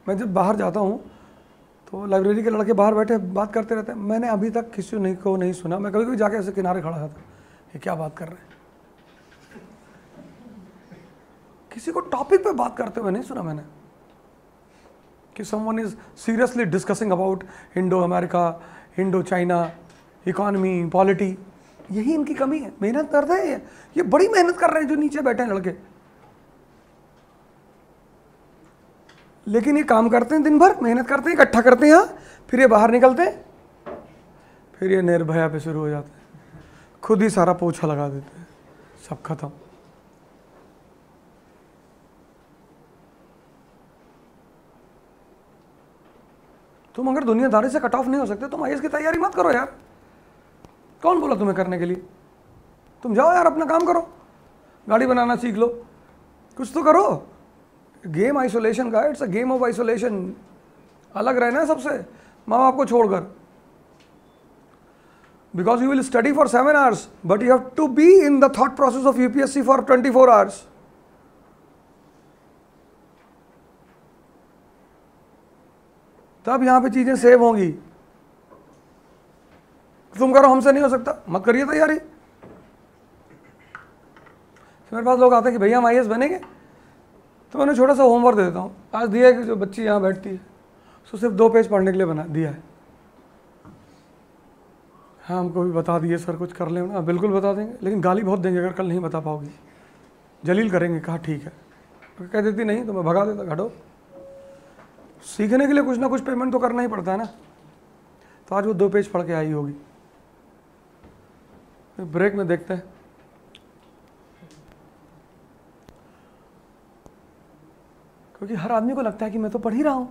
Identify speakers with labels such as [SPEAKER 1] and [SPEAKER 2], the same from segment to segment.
[SPEAKER 1] मैं जब बाहर जाता हूँ तो लाइब्रेरी के लड़के बाहर बैठे बात करते रहते हैं, मैंने अभी तक किसी को नहीं सुना, मैं कभी कभी जाके ऐसे किनारे खड़ा रहता, ये क्या बात कर रहे हैं, किसी को टॉपिक पे बात करते हुए नहीं सुना मैंने कि someone is seriously discussing about Indo America, Indo China, economy, polity. यही इनकी कमी है। मेहनत करते हैं, ये बड़ी मेहनत कर रहे हैं जो नीचे बैठे हैं लड़के, लेकिन ये काम करते हैं, दिन भर मेहनत करते हैं, इकट्ठा करते हैं यहाँ, फिर ये बाहर निकलते हैं, फिर ये निर्भया पे शुरू हो जाते हैं, खुद ही सारा पोछा लगा देते हैं, सब खत्म। तुम अगर दुनियादारी से कट ऑफ नहीं हो सकते, तुम आईएएस की तैयारी मत करो यार। कौन बोला तुम्हें करने के लिए? तुम जाओ यार, अपना काम करो, गाड़ी बनाना सीख लो, कुछ तो करो। गेम आइसोलेशन का, it's a game of isolation. अलग रहना है सबसे, माँ बाप को छोड़कर। Because you will study for 7 hours, but you have to be in the thought process of UPSC for 24 hours। तब यहां पे चीजें सेव होंगी। तुम करो, हमसे नहीं हो सकता, मत करिए तैयारी। मेरे पास लोग आते हैं कि भैया हम आईएएस बनेंगे, तो मैंने छोटा सा होमवर्क दे देता हूँ। आज दिया है कि जो बच्ची यहाँ बैठती है उसको सिर्फ 2 पेज पढ़ने के लिए बना दिया है। हाँ, हमको भी बता दिए सर, कुछ कर लें ना, बिल्कुल बता देंगे, लेकिन गाली बहुत देंगे अगर कल नहीं बता पाओगी, जलील करेंगे। कहा ठीक है, तो कह देती नहीं तो मैं भगा देता, घटो। सीखने के लिए कुछ ना कुछ पेमेंट तो करना ही पड़ता है ना। तो आज वो 2 पेज पढ़ के आई होगी। ब्रेक में देखते हैं। क्योंकि हर आदमी को लगता है कि मैं तो पढ़ ही रहा हूं,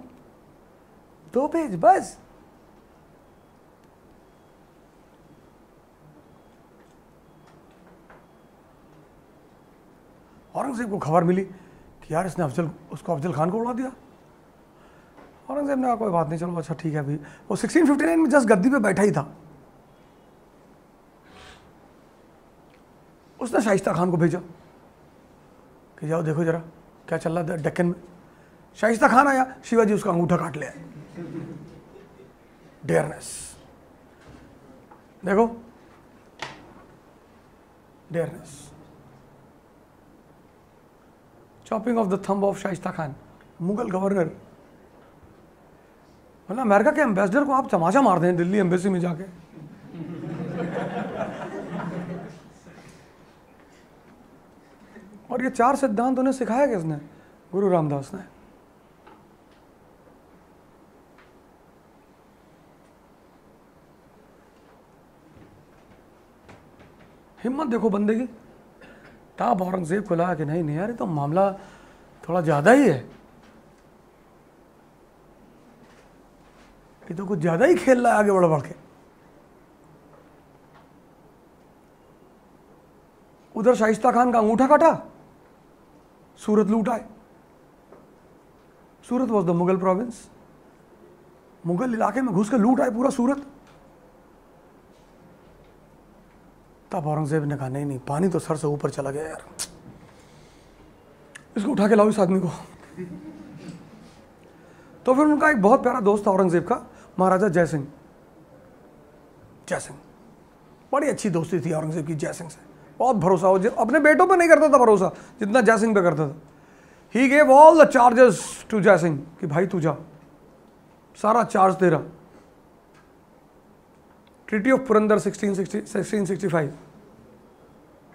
[SPEAKER 1] 2 पेज बस। औरंगजेब को खबर मिली कि यार इसने अफजल खान को उड़ा दिया। औरंगजेब ने कहा कोई बात नहीं, चलो अच्छा ठीक है। अभी वो 1659 में जस्ट गद्दी पे बैठा ही था। उसने शाइस्ता खान को भेजा कि जाओ देखो जरा क्या चल रहा है डेक्कन में। शाइस्ता खान आया, शिवाजी उसका अंगूठा काट ले आए। डेयरनेस देखो, dearness. Chopping of the thumb of Shaista Khan, Mughal governor. मतलब अमेरिका के एम्बेसडर को आप तमाशा मार दें दिल्ली एम्बेसी में जाके। और ये 4 सिद्धांत उन्हें सिखाया किसने? गुरु रामदास ने। हिम्मत देखो बंदे की। तब औरंगजेब को लगा कि नहीं नहीं यार, ये तो मामला थोड़ा ज्यादा ही है, ये तो कुछ ज्यादा ही खेल रहा है आगे बढ़ बढ़ के। उधर शाइस्ता खान का अंगूठा काटा, सूरत लूट आए। Surat was the Mughal province. Mughal इलाके में घुस के लूट आए पूरा सूरत। तब औरंगजेब ने कहा नहीं नहीं, पानी तो सर से ऊपर चला गया यार, इसको उठा के लाओ इस आदमी को। तो फिर उनका एक बहुत प्यारा दोस्त था औरंगजेब का, महाराजा जयसिंह। जयसिंह, बड़ी अच्छी दोस्ती थी औरंगजेब की जयसिंह से, बहुत भरोसा। हो अपने बेटों पे नहीं करता था भरोसा जितना जयसिंह पे करता था। He gave all the charges to Jai Singh कि भाई तू जा, सारा चार्ज तेरा। Treaty of Purandar 1665,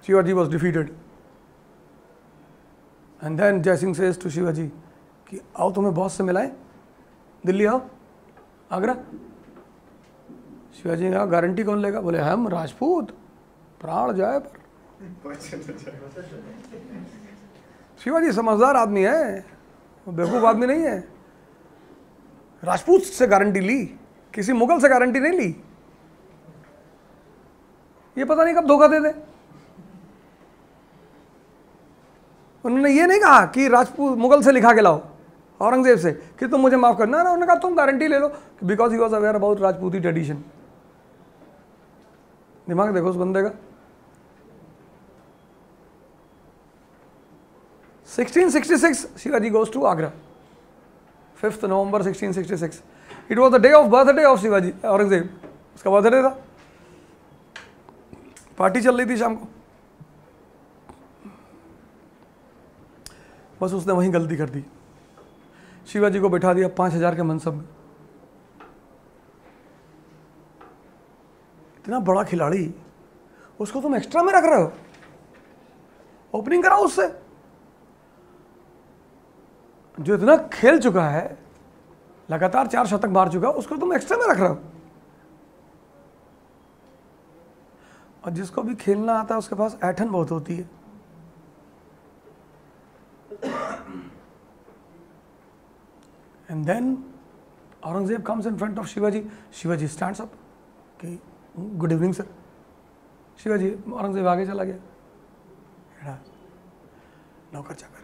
[SPEAKER 1] Shivaji was defeated and then Jai Singh says to Shivaji कि आओ तुम्हें बॉस से मिलाएं, दिल्ली आओ, आगरा। शिवाजी ने कहा गारंटी कौन लेगा? बोले हम राजपूत, प्राण जाए पर। शिवाजी समझदार आदमी है, वो बेवकूफ आदमी नहीं है। राजपूत से गारंटी ली, किसी मुगल से गारंटी नहीं ली। ये पता नहीं कब धोखा दे दे। उन्होंने ये नहीं कहा कि राजपूत मुगल से लिखा के लाओ औरंगजेब से कि तुम मुझे माफ करना ना, उन्होंने कहा तुम गारंटी ले लो, because he was aware about राजपूती ट्रेडिशन। दिमाग देखो उस बंदे का। 1666 Shivaji goes to Agra. 5 November 1666. It was the day of birthday of Shivaji Aurangzeb. उसका बर्थडे था, पार्टी चल रही थी शाम को. बस उसने वहीं गलती कर दी, शिवाजी को बैठा दिया 5000 के मनसब में. इतना बड़ा खिलाड़ी, उसको तुम एक्स्ट्रा में रख रहे हो. ओपनिंग कराओ उससे, जो इतना खेल चुका है, लगातार 4 शतक मार चुका है, उसको तुम एक्स्ट्रा में रख रहे हो. और जिसको भी खेलना आता है उसके पास ऐठन बहुत होती है. And then Aurangzeb comes in front of Shivaji. Shivaji stands up कि good evening sir. Shivaji, Aurangzeb आगे चला गया. नौकर चाकर.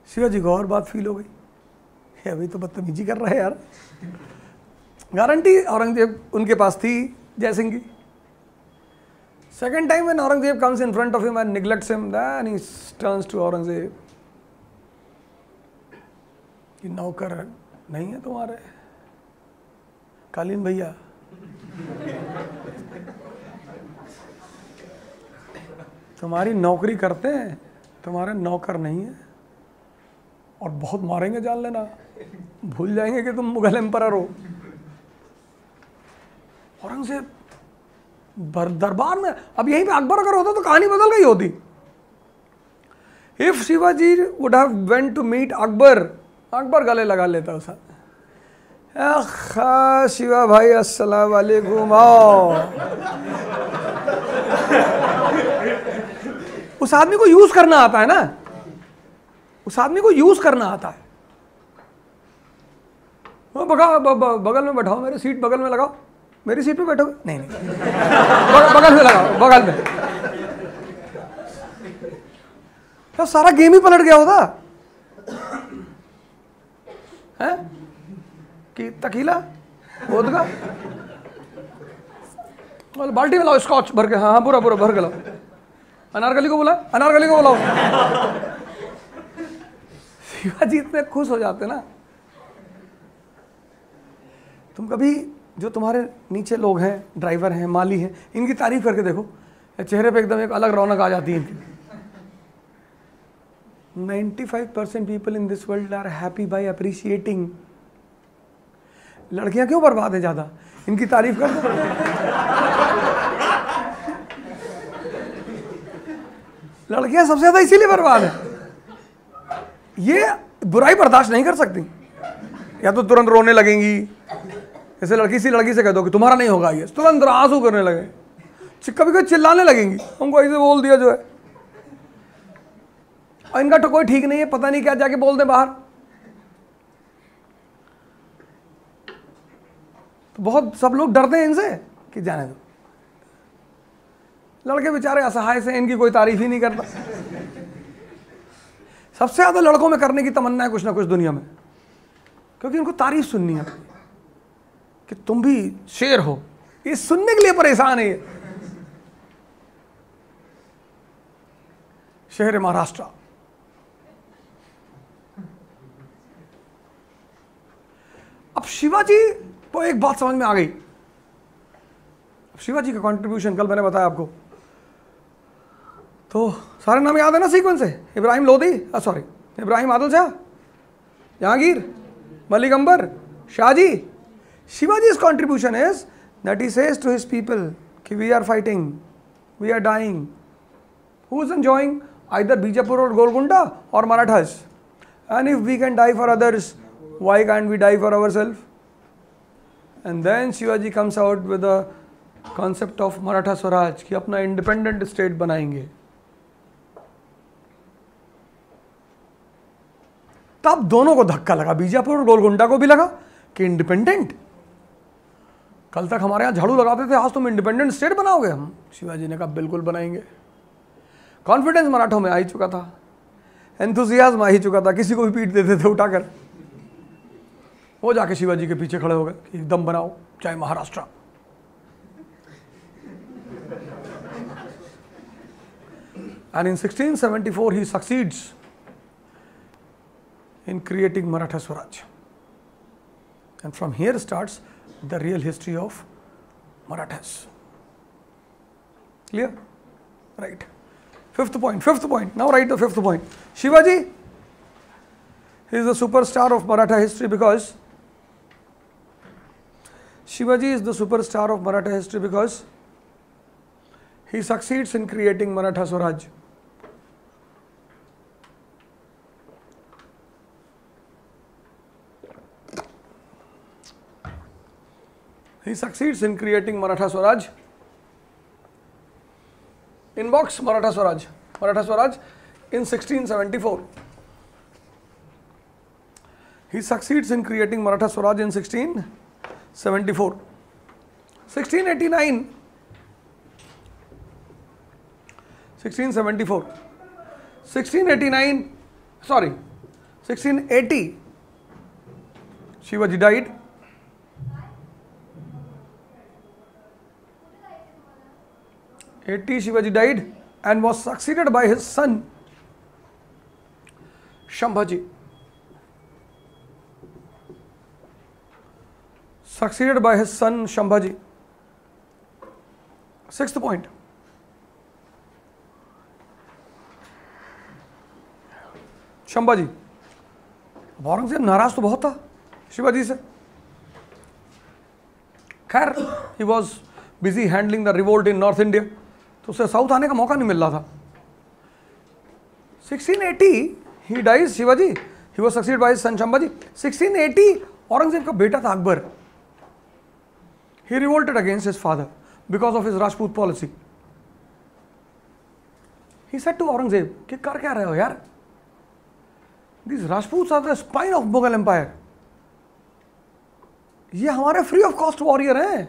[SPEAKER 1] शिवाजी को और बात फील हो गई, अभी तो बदतमीजी कर रहे हैं यार. गारंटी औरंगजेब उनके पास थी जयसिंह की. Second time when Aurangzeb comes in front of him and neglects him, then he turns to Aurangzeb कि नौकर नहीं है तुम्हारे कालीन भैया, तुम्हारी नौकरी करते हैं, तुम्हारे नौकर नहीं है, और बहुत मारेंगे जान लेना, भूल जाएंगे कि तुम मुगल एम्परर हो. औरंगजेब दरबार में, अब यहीं पे अकबर अगर होता तो कहानी बदल गई होती. If Shivaji would have went to meet Akbar, Akbar गले लगा लेता उसे. शिवा भाई अस्सलाम वालेकुम, आओ. उस आदमी को यूज करना आता है ना, उस आदमी को यूज करना आता है. बगल में बैठाओ, मेरी सीट बगल में लगाओ. मेरी सीट पे बैठोगे? नहीं बगल में लगाओ, बगल में. तो सारा गेम ही पलट गया होता है कि तकीला वोदका बाल्टी में लाओ, स्कॉच भर के. हाँ पूरा पूरा भर के लाओ. अनारकली को बुला, अनारकली को बुलाओ. शिवाजी इतने खुश हो जाते ना. तुम कभी जो तुम्हारे नीचे लोग हैं, ड्राइवर हैं, माली हैं, इनकी तारीफ करके देखो, चेहरे पे एकदम एक अलग रौनक आ जाती है इनकी. 95% people in this world are happy by appreciating. लड़कियां क्यों बर्बाद है ज्यादा? इनकी तारीफ कर दो. लड़कियां सबसे ज्यादा इसीलिए बर्बाद है, ये बुराई बर्दाश्त नहीं कर सकती, या तो तुरंत रोने लगेंगी. जैसे लड़की से कह दो कि तुम्हारा नहीं होगा, ये तुरंत आंसू करने लगे. कभी कभी चिल्लाने लगेंगी, हमको ऐसे बोल दिया जो है. और इनका तो कोई ठीक नहीं है, पता नहीं क्या जाके बोल दे बाहर. तो बहुत सब लोग डरते हैं इनसे कि जाने दो. लड़के बेचारे असहाय से, इनकी कोई तारीफ ही नहीं करता. सबसे ज्यादा लड़कों में करने की तमन्ना है कुछ ना कुछ दुनिया में, क्योंकि उनको तारीफ सुननी है कि तुम भी शेर हो. ये सुनने के लिए परेशान है. ये शहर महाराष्ट्र. अब शिवाजी को एक बात समझ में आ गई. शिवाजी का कंट्रीब्यूशन कल मैंने बताया आपको, तो सारे नाम याद है ना सीक्वेंस से. Ibrahim Lodhi, sorry, Ibrahim Adil Shah, Jahangir, Malik Ambar, Shahji. Shivaji's contribution is that he says to his people कि we are fighting, we are dying. Who is enjoying? Either Bijapur or Golconda or Marathas. And if we can die for others, why can't we die for ourselves? And then Shivaji comes out with the concept of Maratha Swaraj कि अपना independent state बनाएंगे. तब दोनों को धक्का लगा, बीजापुर और गोलकुंडा को भी लगा कि इंडिपेंडेंट. कल तक हमारे यहाँ झाड़ू लगाते थे, आज तुम इंडिपेंडेंट स्टेट बनाओगे. हम शिवाजी ने कहा बिल्कुल बनाएंगे. कॉन्फिडेंस मराठों में आ ही चुका था, एंथुसियाज्म आ ही चुका था, किसी को भी पीट देते थे उठाकर. वो जाके शिवाजी के पीछे खड़े हो गए कि एकदम बनाओ, चाहे Maharashtra. And in 1674 he succeeds in creating Maratha Swaraj. And from here starts the real history of Marathas. Clear? Right. Fifth point. Now write the fifth point. Shivaji is the superstar of Maratha history because he succeeds in creating Maratha Swaraj. He succeeds in creating Maratha Swaraj. Inbox Maratha Swaraj in 1674. He succeeds in creating Maratha Swaraj in 1674. 1689. 1674. 1689. Sorry. 1680. Shivaji died. 80 Shivaji died and was succeeded by his son Shambhaji. Succeeded by his son Shambhaji. Sixth point. Shambhaji. Aurangzeb नाराज तो बहुत था शिवाजी से. खैर, he was busy handling the revolt in North India. तो उसे south आने का मौका नहीं मिल रहा था. 1680 he dies Shivaji. He was succeeded by his son Shambhaji. 1680 Aurangzeb का बेटा था Akbar. He revolted against his father because of his Rajput policy. He said to Aurangzeb कि कर क्या रहे हो यार? These Rajputs are the spine of Mughal Empire. ये हमारे फ्री ऑफ कॉस्ट वॉरियर हैं.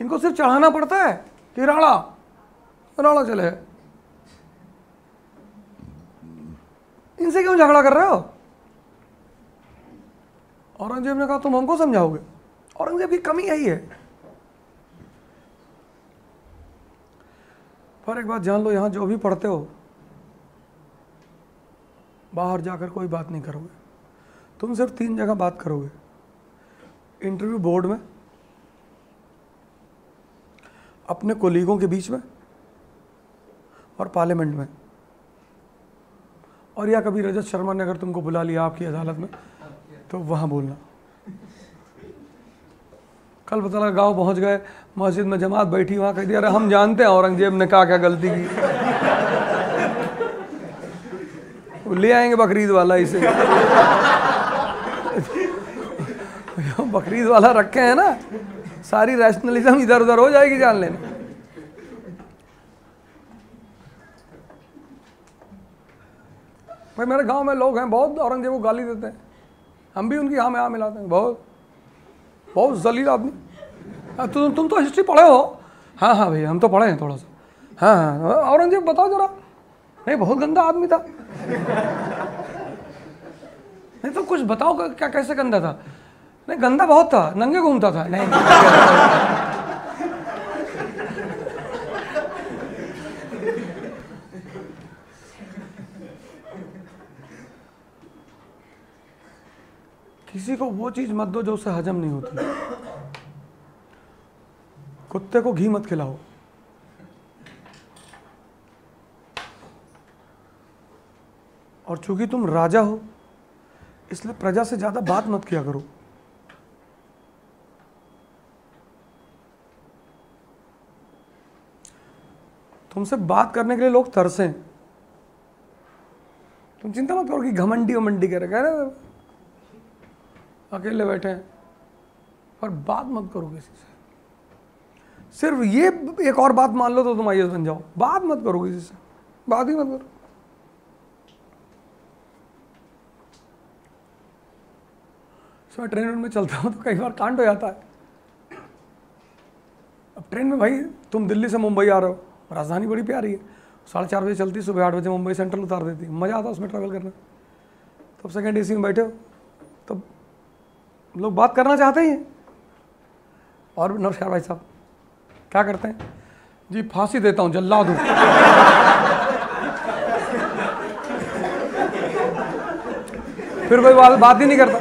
[SPEAKER 1] इनको सिर्फ चढ़ाना पड़ता है कि राणा चले. इनसे क्यों झगड़ा कर रहे हो? औरंगजेब ने कहा तुम हमको समझाओगे. औरंगजेब की कमी यही है. पर एक बात जान लो, यहां जो भी पढ़ते हो बाहर जाकर कोई बात नहीं करोगे. तुम सिर्फ 3 जगह बात करोगे. इंटरव्यू बोर्ड में, अपने कोलीगों के बीच में और पार्लियामेंट में. और या कभी रजत शर्मा ने अगर तुमको बुला लिया आपकी अदालत में तो वहाँ बोलना. कल पता लगा गाँव पहुँच गए, मस्जिद में जमात बैठी, वहाँ कह दिया अरे हम जानते हैं औरंगजेब ने क्या क्या गलती की. वो ले आएंगे बकरीद वाला इसे. बकरीद वाला रखे हैं ना, सारी रैशनलिज्म इधर उधर हो जाएगी, जान लेना. भाई मेरे गांव में लोग हैं बहुत औरंगजेब को गाली देते हैं. हम भी उनकी हाँ में हाँ मिलाते हैं. बहुत जलील आदमी. तुम तो हिस्ट्री पढ़े हो. हाँ भाई हम तो पढ़े हैं थोड़ा सा. हाँ औरंगजेब बताओ जरा. नहीं बहुत गंदा आदमी था. नहीं तो कुछ बताओ क्या कैसे गंदा था. नहीं गंदा बहुत था, नंगे घूमता था. नहीं किसी को वो चीज मत दो जो उससे हजम नहीं होती. कुत्ते को घी मत खिलाओ. और चूंकि तुम राजा हो इसलिए प्रजा से ज्यादा बात मत किया करो. तुमसे बात करने के लिए लोग तरसें. तुम चिंता मत करो कि घमंडी कह रहे अकेले बैठे हैं. पर बात मत करो किसी से. सिर्फ ये एक और बात मान लो तो तुम आईएएस बन जाओ. बात मत करो किसी से, बात ही मत करो. मैं ट्रेन में चलता हूँ तो कई बार कांड हो जाता है. अब ट्रेन में भाई तुम दिल्ली से मुंबई आ रहे हो, राजधानी बड़ी प्यारी है, 4:30 बजे चलती, सुबह 8 बजे मुंबई सेंट्रल उतार देती. मज़ा आता है उसमें ट्रैवल करना. तब सेकेंड एसी में बैठे हो तब लोग बात करना चाहते ही हैं. और नमस्कार भाई साहब, क्या करते हैं जी? फांसी देता हूँ, जल्ला दूँ. फिर कोई बात ही नहीं करता,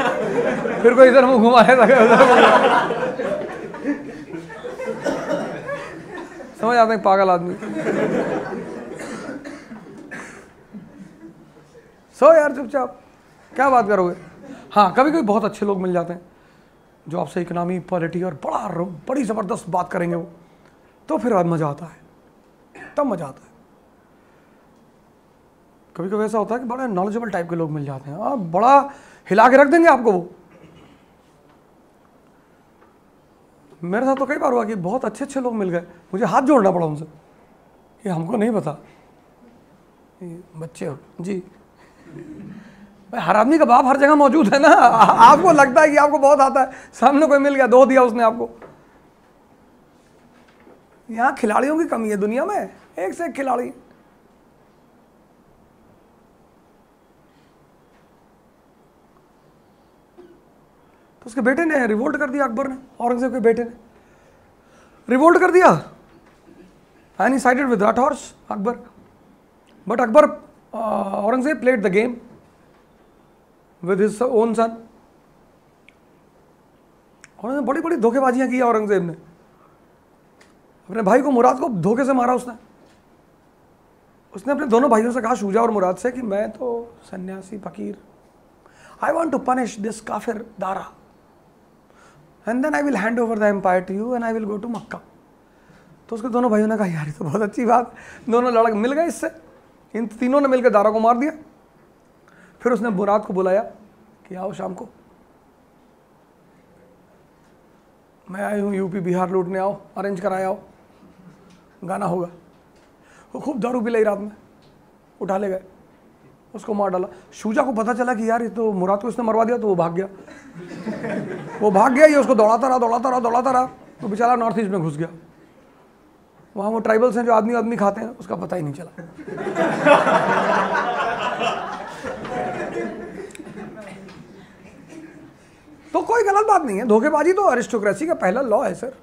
[SPEAKER 1] फिर कोई इधर मुंह घुमा लेता है उधर। समझ आते हैं पागल आदमी। सो यार चुपचाप, क्या बात करोगे। हाँ, कभी कभी बहुत अच्छे लोग मिल जाते हैं जो आपसे इकोनॉमी, पॉलिटी और बड़ी ज़बरदस्त बात करेंगे वो, तो फिर मज़ा आता है, तब मज़ा आता है। कभी कभी ऐसा होता है कि बड़ा नॉलेजेबल टाइप के लोग मिल जाते हैं, बड़ा हिला के रख देंगे आपको वो। मेरे साथ तो कई बार हुआ कि बहुत अच्छे अच्छे लोग मिल गए, मुझे हाथ जोड़ना पड़ा उनसे कि हमको नहीं पता, बच्चे हो जी। भाई हर आदमी का बाप हर जगह मौजूद है ना। आपको लगता है कि आपको बहुत आता है, सामने कोई मिल गया, दो दिया उसने आपको। यहाँ खिलाड़ियों की कमी है दुनिया में, एक से एक खिलाड़ी। तो उसके बेटे ने रिवोल्ट कर दिया, अकबर ने, औरंगजेब के बेटे ने रिवोल्ट कर दिया, and he sided with that horse, Akbar. But Akbar, Aurangzeb played the game with his own son. और बड़ी बड़ी धोखेबाजियां की औरंगजेब ने, अपने भाई को, मुराद को धोखे से मारा उसने। उसने अपने दोनों भाइयों से कहा, शुजा और मुराद से, कि मैं तो सन्यासी फकीर, I want to punish this काफिर Dara, and then I will hand over the empire to you and I will go to Mecca. तो उसके दोनों भाइयों ने कहा, यार ये तो बहुत अच्छी बात, दोनों लड़के मिल गए इससे। इन तीनों ने मिलकर दारा को मार दिया। फिर उसने मुराद को बुलाया कि आओ शाम को, मैं आई हूँ यूपी बिहार लूटने, आओ, अरेंज कराया, आओ, गाना होगा। वो खूब दारू पिलाई रात में, उठा ले गए, उसको मार डाला। शुजा को पता चला कि यार ये तो मुराद को इसने मरवा दिया, तो वो भाग गया। वो भाग गया, ये उसको दौड़ाता रहा, तो बेचारा नॉर्थ ईस्ट में घुस गया। वहाँ वो ट्राइबल्स हैं जो आदमी आदमी खाते हैं, उसका पता ही नहीं चला। तो कोई गलत बात नहीं है, धोखेबाजी तो अरिस्टोक्रेसी का पहला लॉ है सर।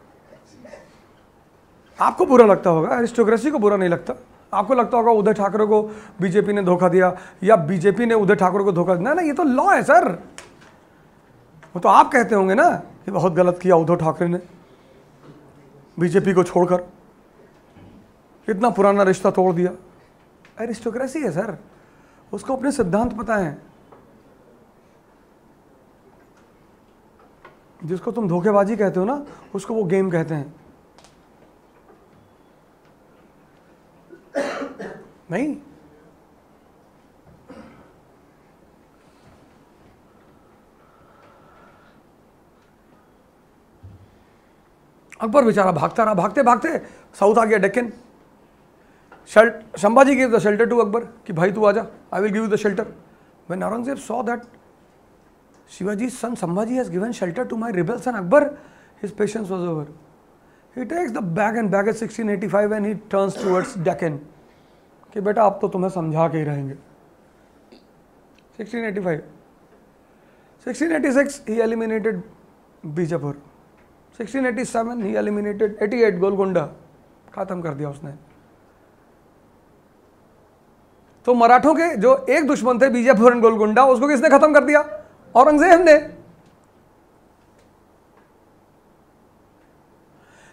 [SPEAKER 1] आपको बुरा लगता होगा, अरिस्टोक्रेसी को बुरा नहीं लगता। आपको लगता होगा उदय ठाकरे को बीजेपी ने धोखा दिया, या बीजेपी ने उदय ठाकरे को धोखा दिया। ना, ये तो लॉ है सर। वो तो आप कहते होंगे ना कि बहुत गलत किया उद्धव ठाकरे ने, बीजेपी को छोड़कर इतना पुराना रिश्ता तोड़ दिया। अरिस्टोक्रेसी है सर, उसको अपने सिद्धांत पता है। जिसको तुम धोखेबाजी कहते हो ना, उसको वो गेम कहते हैं। नहीं, अकबर बेचारा भागता रहा, भागते भागते साउथ आ गया, Deccan. Sambhaji give the shelter to Akbar कि भाई तू आजा, I will give you the shelter. When Aurangzeb saw that Shivaji's son Sambhaji has given shelter to my rebel son Akbar, his patience was over. He takes the bag and baggage 1685 and he turns towards Deccan. कि बेटा अब तो तुम्हें समझा के ही रहेंगे। 1685, 1686 he eliminated Bijapur, 1687 he eliminated 88 Golconda, खत्म कर दिया उसने। तो मराठों के जो एक दुश्मन थे बीजापुर और गोलकुंडा, उसको किसने खत्म कर दिया? औरंगजेब ने।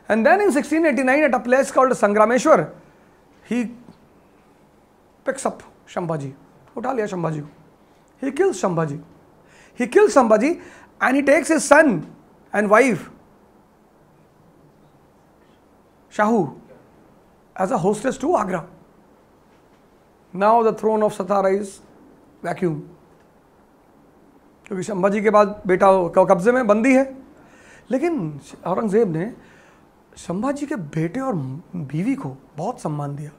[SPEAKER 1] And then in 1689 at a place called Sangrameshwar, he picks up Shambhaji, उठा लिया शंभाजी को। He kills Shambhaji. He kills Shambhaji and he takes his son and wife Shahu as a hostess to Agra. Now the throne of Satara is vacuum. क्योंकि शंभाजी के बाद बेटा कब्जे में, बंदी है। लेकिन औरंगजेब ने शंभाजी के बेटे और बीवी को बहुत सम्मान दिया।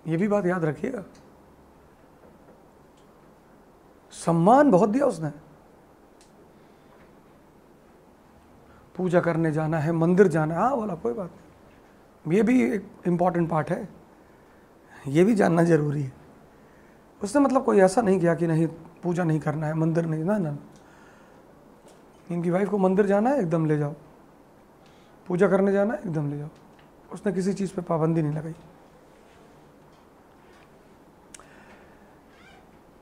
[SPEAKER 1] ये भी बात याद रखिएगा, सम्मान बहुत दिया उसने। पूजा करने जाना है, मंदिर जाना है, हाँ बोला कोई बात नहीं, ये भी एक इम्पॉर्टेंट पार्ट है, ये भी जानना जरूरी है। उसने मतलब कोई ऐसा नहीं किया कि नहीं पूजा नहीं करना है, मंदिर नहीं, ना। इनकी वाइफ को मंदिर जाना है, एकदम ले जाओ, पूजा करने जाना है, एकदम ले जाओ। उसने किसी चीज़ पे पाबंदी नहीं लगाई।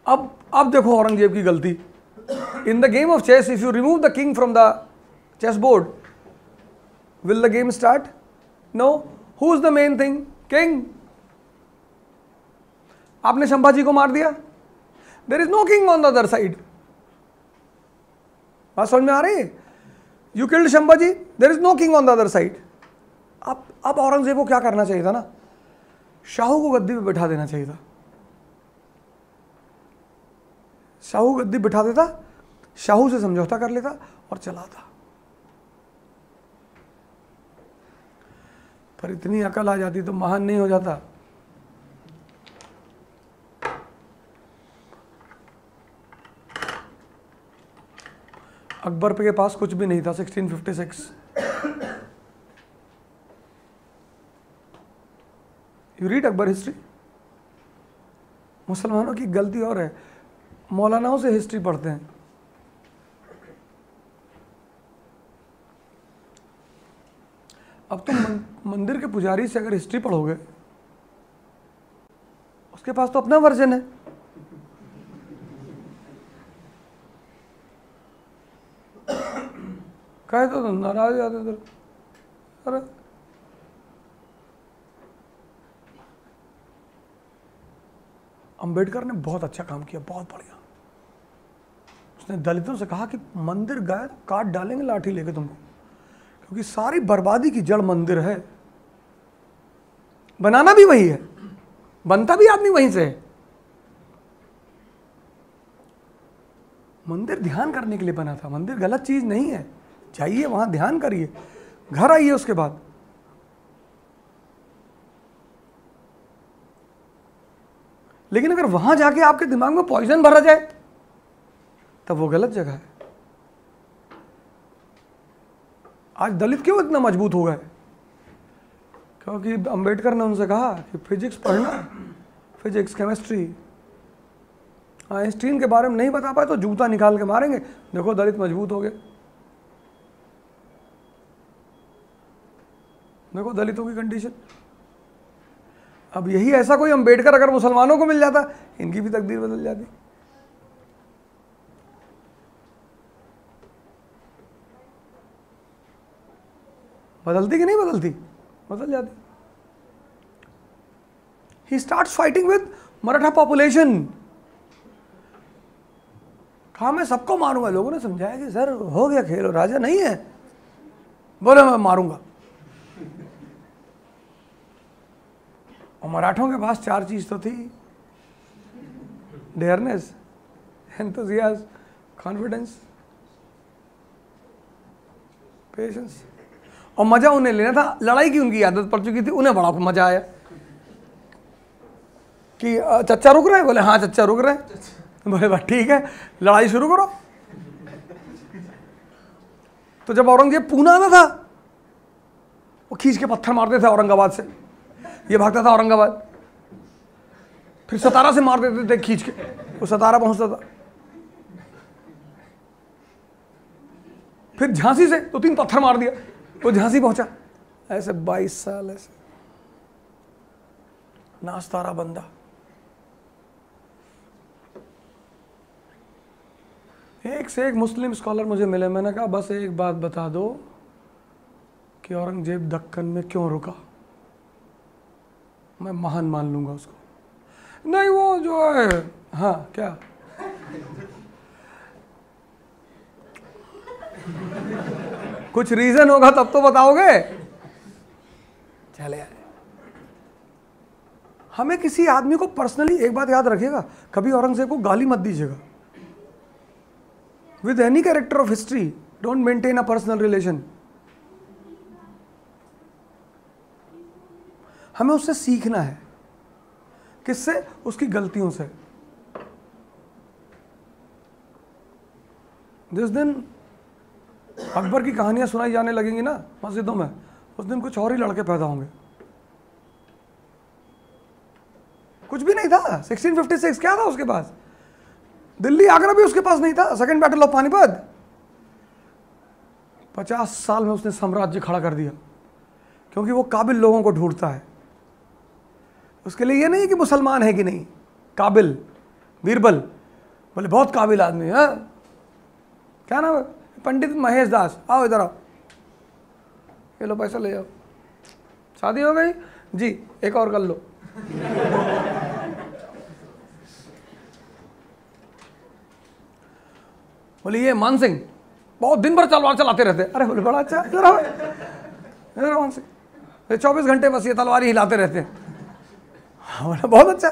[SPEAKER 1] अब देखो औरंगजेब की गलती। In the game of chess, if you remove the king from the chess board, will the game start? No. Who is the main thing? King. आपने संभाजी को मार दिया, there is no king on the other side. बात समझ में आ रही है? You killed Sambhaji, there is no king on the other side. अब औरंगजेब को क्या करना चाहिए था ना, शाहू को गद्दी पे बैठा देना चाहिए था। शाहू गद्दी बिठा देता, शाहू से समझौता कर लेता और चलाता। पर इतनी अकल आ जाती तो महान नहीं हो जाता। अकबर के पास कुछ भी नहीं था 1656। You read Akbar history. मुसलमानों की गलती और है, मौलानाओं से हिस्ट्री पढ़ते हैं। अब तुम मंदिर के पुजारी से अगर हिस्ट्री पढ़ोगे, उसके पास तो अपना वर्जन है। कहे तो नाराज जाते थे। अरे अंबेडकर ने बहुत अच्छा काम किया, बहुत बढ़िया। उसने दलितों से कहा कि मंदिर गए तो काट डालेंगे लाठी लेके तुमको, क्योंकि सारी बर्बादी की जड़ मंदिर है। बनाना भी वही है, बनता भी आदमी वहीं से है। मंदिर ध्यान करने के लिए बना था, मंदिर गलत चीज नहीं है। जाइए वहां ध्यान करिए, घर आइए उसके बाद। लेकिन अगर वहां जाके आपके दिमाग में पॉइजन भरा जाए तब वो गलत जगह है। आज दलित क्यों इतना मजबूत हो गए? क्योंकि अंबेडकर ने उनसे कहा कि फिजिक्स पढ़ना, फिजिक्स, केमिस्ट्री। आइंस्टीन के बारे में नहीं बता पाए तो जूता निकाल के मारेंगे। देखो दलित मजबूत हो गए। देखो दलितों की कंडीशन। अब यही ऐसा कोई अंबेडकर अगर मुसलमानों को मिल जाता, इनकी भी तकदीर बदल जाती। बदलती कि नहीं बदलती? बदल जाती। He starts fighting with Maratha population. कहा मैं सबको मारूंगा। लोगों ने समझाया कि सर हो गया खेल, राजा नहीं है। बोले मैं मारूंगा। और मराठों के पास 4 चीज तो थी: डेयरनेस, एंथुसियाज्म, कॉन्फिडेंस, पेशेंस। और मजा उन्हें लेना था। लड़ाई की उनकी आदत पड़ चुकी थी, उन्हें बड़ा मजा आया कि चच्चा रुक रहे हैं। बोले हाँ चच्चा रुक रहे हैं। बोले बस ठीक है, लड़ाई शुरू करो। तो जब औरंगजेब पूना आना था, वो खींच के पत्थर मारते थे औरंगाबाद से। ये भागता था औरंगाबाद, फिर सतारा से मार देते थे खींच के, वो सतारा पहुंचता था। फिर झांसी से 2-3 पत्थर मार दिया तो झांसी पहुंचा। ऐसे 22 साल ऐसे नास्तारा बंदा। एक से एक मुस्लिम स्कॉलर मुझे मिले। मैंने कहा बस एक बात बता दो कि औरंगजेब दक्कन में क्यों रुका, मैं महान मान लूंगा उसको। नहीं वो जो है, हाँ क्या कुछ रीजन होगा तब तो बताओगे। चले आए। हमें किसी आदमी को पर्सनली, एक बात याद रखिएगा, कभी औरंगजेब को गाली मत दीजिएगा। With any character of history don't maintain a personal relation. हमें उससे सीखना है। किससे? उसकी गलतियों से। जिस दिन अकबर की कहानियां सुनाई जाने लगेंगी ना मस्जिदों में, उस दिन कुछ और ही लड़के पैदा होंगे। कुछ भी नहीं था 1656। क्या था उसके पास? दिल्ली आगरा भी उसके पास नहीं था। सेकंड बैटल ऑफ पानीपत, 50 साल में उसने साम्राज्य खड़ा कर दिया। क्योंकि वो काबिल लोगों को ढूंढता है। उसके लिए ये नहीं कि मुसलमान है कि नहीं, काबिल, बीरबल, बोले बहुत काबिल आदमी है। क्या नाम है? पंडित महेश दास। आओ इधर आओ, ये लो पैसा ले जाओ। शादी हो गई जी, एक और कर लो। बोले ये मान सिंह बहुत दिन भर तलवार चलाते रहते। अरे बोले बड़ा अच्छा, इधर मान सिंह, ये 24 घंटे बस ये तलवार ही हिलाते रहते हैं। बोला बहुत अच्छा,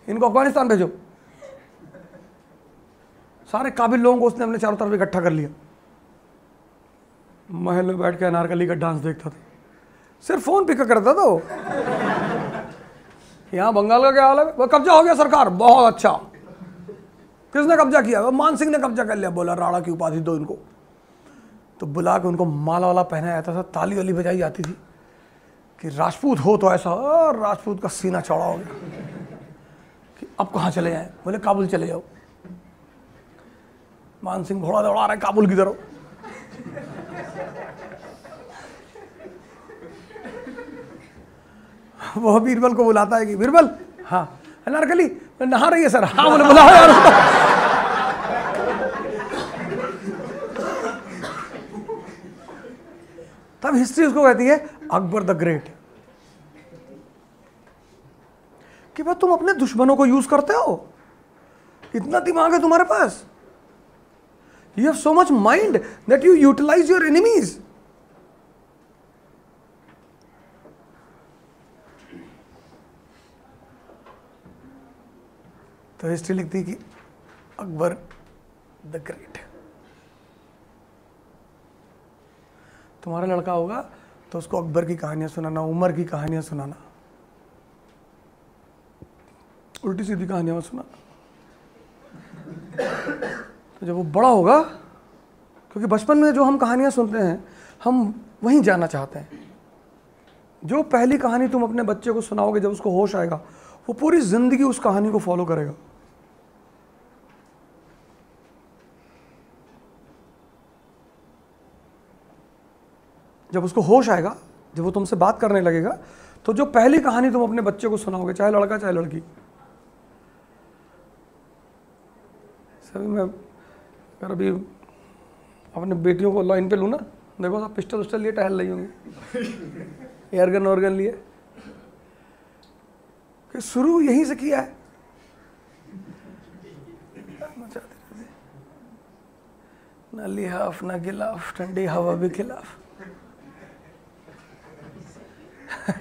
[SPEAKER 1] इनको अफगानिस्तान भेजो। सारे काबिल लोगों को उसने अपने चारों तरफ इकट्ठा कर लिया। महल में बैठ के अनारकली का डांस देखता था, सिर्फ फोन पिक करता था वो। यहाँ बंगाल का क्या हाल है? वो कब्जा हो गया सरकार, बहुत अच्छा। किसने कब्जा किया? वो मान सिंह ने कब्जा कर लिया। बोला राणा की उपाधि दो इनको। तो बुला के उनको माला वाला पहनाया जाता था, ताली वाली बजाई जाती थी कि राजपूत हो तो ऐसा। राजपूत का सीना चौड़ा हो गया कि अब कहाँ चले जाए? बोले काबुल चले जाओ। मान सिंह घोड़ा दौड़ा रहा है काबुल की तरफ। वो बीरबल को बुलाता है कि बीरबल, हाँ अनारकली नहा रही है सर। हाँ बोले बुलाओ यार। तब हिस्ट्री उसको कहती है अकबर द ग्रेट, कि भाई तुम अपने दुश्मनों को यूज करते हो, इतना दिमाग है तुम्हारे पास। You have so much mind that you utilize your enemies. तो हिस्ट्री लिखती कि अकबर द ग्रेट। तुम्हारा लड़का होगा तो उसको अकबर की कहानियां सुनाना, उमर की कहानियां सुनाना, उल्टी सीधी कहानियां मत सुनाना। तो जब वो बड़ा होगा, क्योंकि बचपन में जो हम कहानियां सुनते हैं हम वहीं जाना चाहते हैं। जो पहली कहानी तुम अपने बच्चे को सुनाओगे, जब उसको होश आएगा, वो पूरी जिंदगी उस कहानी को फॉलो करेगा। जब उसको होश आएगा, जब वो तुमसे बात करने लगेगा, तो जो पहली कहानी तुम अपने बच्चे को सुनाओगे, चाहे लड़का चाहे लड़की, सभी मैं अगर अभी अपने बेटियों को लाइन पे लूँ ना, देखो सब पिस्टल उस्टल लिए टहल रही होंगी, एयरगन ऑर्गन लिए, कि शुरू यहीं से किया है। न लिहाफ न गिलाफ, ठंडी हवा भी खिलाफ।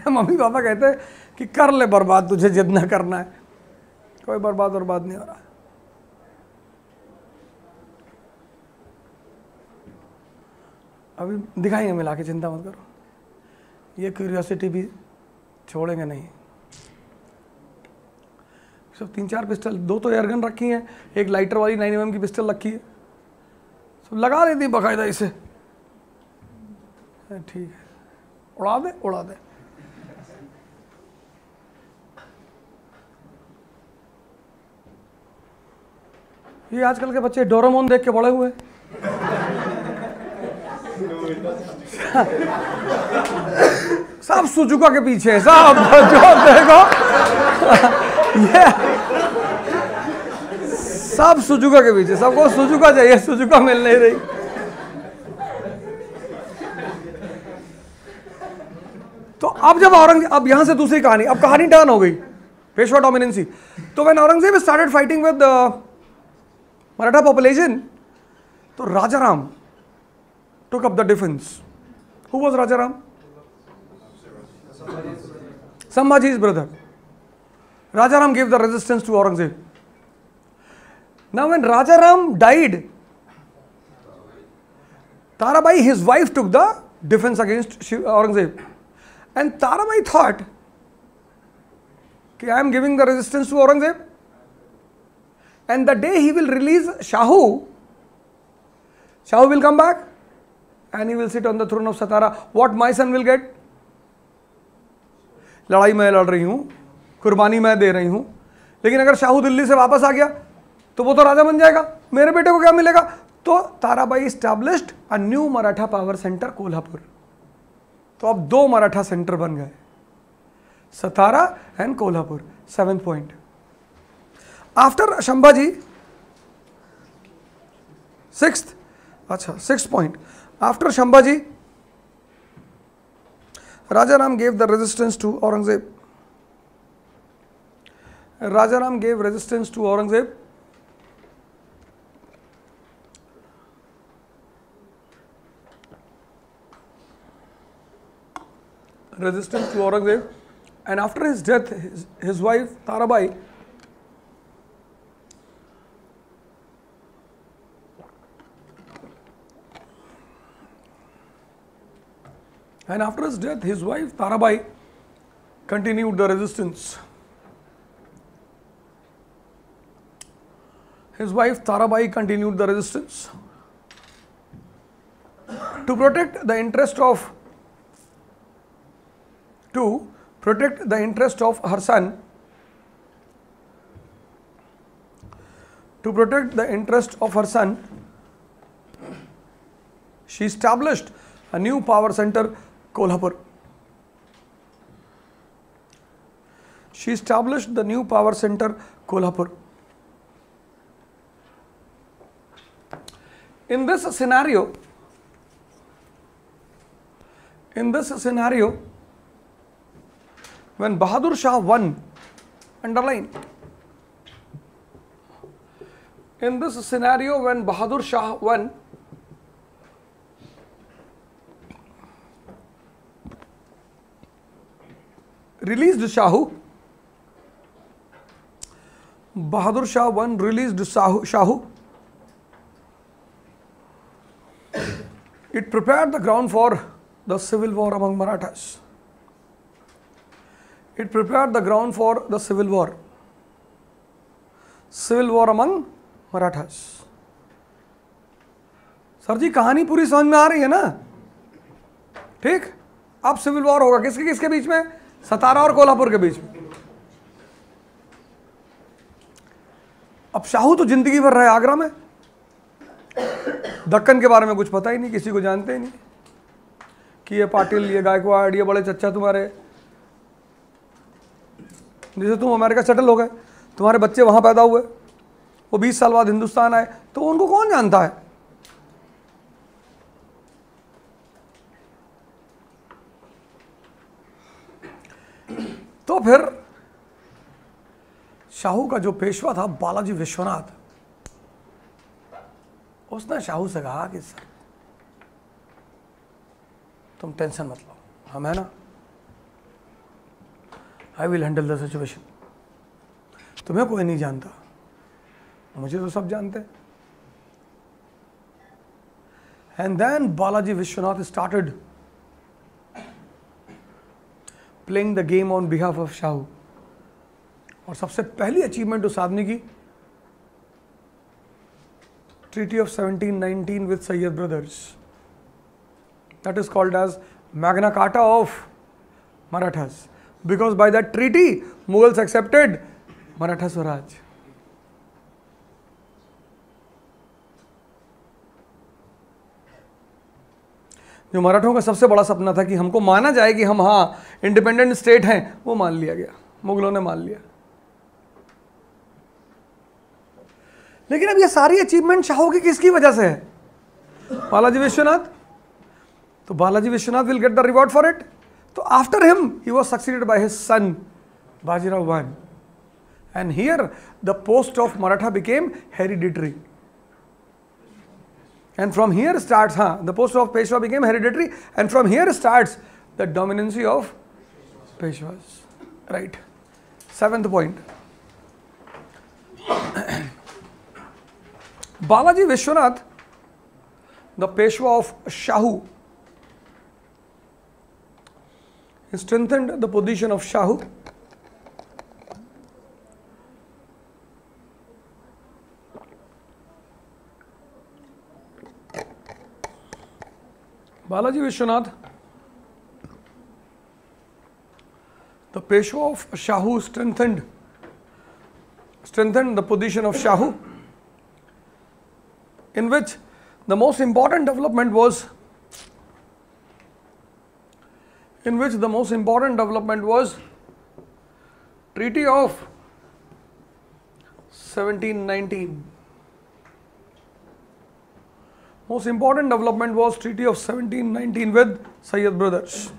[SPEAKER 1] मम्मी पापा कहते हैं कि कर ले बर्बाद, तुझे जितना करना है। कोई बर्बाद नहीं हो रहा। अभी दिखाएंगे मिला के, चिंता मत करो। ये क्यूरियोसिटी भी छोड़ेंगे नहीं। सब 3-4 पिस्टल, 2 तो एयरगन रखी हैं, एक लाइटर वाली 9mm की पिस्टल रखी है, सब लगा लेती बाकायदा इसे। ठीक है, उड़ा दे। ये आजकल के बच्चे डोरेमोन देख के बड़े हुए। सब सुजुका के पीछे, सब जो देखो ये सब सुजुका के पीछे, सबको सुजुका चाहिए, सुजुका मिल नहीं रही। तो अब जब औरंगजेब, अब यहां से दूसरी कहानी, अब कहानी टर्न हो गई, पेशवा डोमिनेंसी। तो when Aurangzeb started fighting with Maratha population, तो Rajaram took up the defense. Who was Rajaram? Sambhaji's brother. Rajaram gave the resistance to Aurangzeb. Now when Rajaram died, Tarabai, his wife, took the defense against Aurangzeb. And Tarabai thought, I am giving the resistance to Aurangzeb, and the day he will release Shahu will come back and he will sit on the throne of Satara. What my son will get? लड़ाई मैं लड़ रही हूँ, कुर्बानी मैं दे रही हूँ, लेकिन अगर शाहू दिल्ली से वापस आ गया तो वो तो राजा बन जाएगा, मेरे बेटे को क्या मिलेगा? तो Tarabai established a new Maratha power centre Kolhapur. तो अब 2 मराठा सेंटर बन गए, Satara and Kolhapur. 7th point. After Shambhaji, sixth, अच्छा sixth point, after Shambhaji Rajaram gave the resistance to Aurangzeb. Rajaram gave resistance to Aurangzeb. Resistance to Aurangzeb, and after his death, his wife Tarabai continued the resistance. His wife Tarabai continued the resistance to protect the interest of her son. To protect the interest of her son, she established a new power center, Kolhapur. She established the new power center, Kolhapur. In this scenario, when Bahadur Shah won, underline, in this scenario when Bahadur Shah won, released Shahu, Bahadur Shah won, released Shahu. It prepared the ground for the civil war among Marathas. It prepared the ground for the civil war among Marathas. Sir ji कहानी पूरी समझ में आ रही है ना? ठीक, अब सिविल वॉर होगा किसके किसके बीच में? सतारा और कोल्हापुर के बीच में. अब शाहू तो जिंदगी भर रहे आगरा में, दक्कन के बारे में कुछ पता ही नहीं, किसी को जानते ही नहीं कि ये पाटिल, ये गायकवाड़, ये बड़े चच्चा तुम्हारे, जैसे तुम अमेरिका सेटल हो गए, तुम्हारे बच्चे वहां पैदा हुए, वो 20 साल बाद हिंदुस्तान आए, तो उनको कौन जानता है? तो फिर शाहू का जो पेशवा था बालाजी विश्वनाथ, उसने शाहू से कहा कि सर तुम टेंशन मत लो, हम है ना, I will handle the situation. तुम्हें कोई नहीं जानता, मुझे तो सब जानते हैं. And then Balaji Vishwanath started playing the game on behalf of Shahu. और सबसे पहली अचीवमेंट उस आदमी की treaty of 1719 with Syed brothers, that is called as Magna Carta of Marathas, because by that treaty Mughals accepted Maratha Swaraj. जो मराठों का सबसे बड़ा सपना था कि हमको माना जाए कि हम हाँ इंडिपेंडेंट स्टेट हैं, वो मान लिया गया, मुगलों ने मान लिया. लेकिन अब ये सारी अचीवमेंट शाहू की किसकी वजह से है? बालाजी विश्वनाथ. तो Balaji Vishwanath will get the reward for it. So after him, he was succeeded by his son Bajirao I, and here the post of Maratha became hereditary. And from here starts, the post of Peshwa became hereditary, and from here starts the dominancy of Peshwas. Right. Seventh point. Balaji Vishwanath, the Peshwa of Shahu, he strengthened the position of Shahu. Balaji Vishwanath, the Peshwa of Shahu, strengthened the position of Shahu, in which the most important development was Treaty of 1719. Most important development was Treaty of 1719 with Sayyid brothers.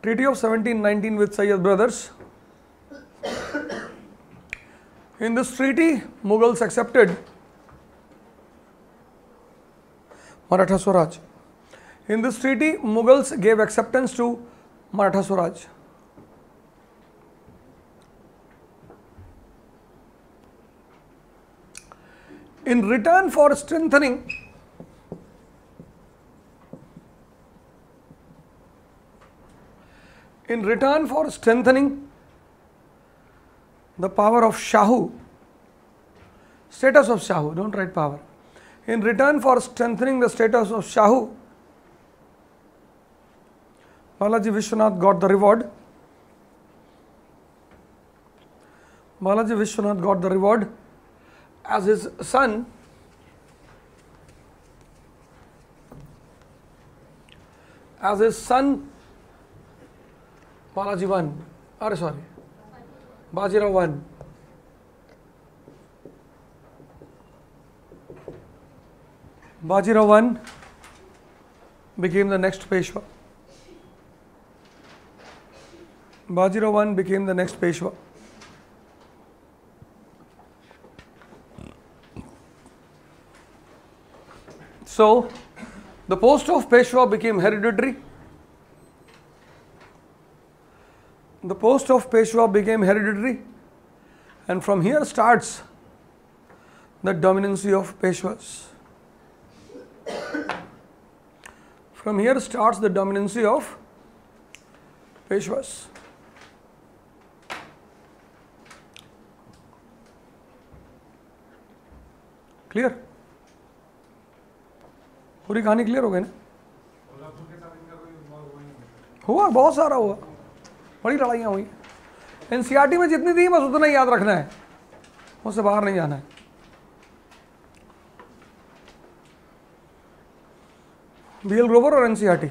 [SPEAKER 1] Treaty of 1719 with Sayyid brothers. In this treaty, Mughals accepted Maratha Swaraj. In this treaty, Mughals gave acceptance to Maratha Swaraj. In return for strengthening the power of Shahu, status of Shahu, don't write power. In return for strengthening the status of Shahu, Balaji Vishwanath got the reward. Balaji Vishwanath got the reward as his son Balaji I, Bajirao I. Bajirao I became the next Peshwa. Bajirao I became the next Peshwa. So, the post of Peshwa became hereditary. The post of Peshwa became hereditary, and from here starts the dominancy of Peshwas. From here starts the dominancy of Peshwas. Clear? पूरी कहानी clear हो गई ना? हुआ, बहुत सारा हुआ, बड़ी लड़ाइयाँ हुई। एनसीईआरटी में जितनी थी बस उतना ही याद रखना है, उससे बाहर नहीं जाना है। बीएल ग्रोवर और एनसीईआरटी,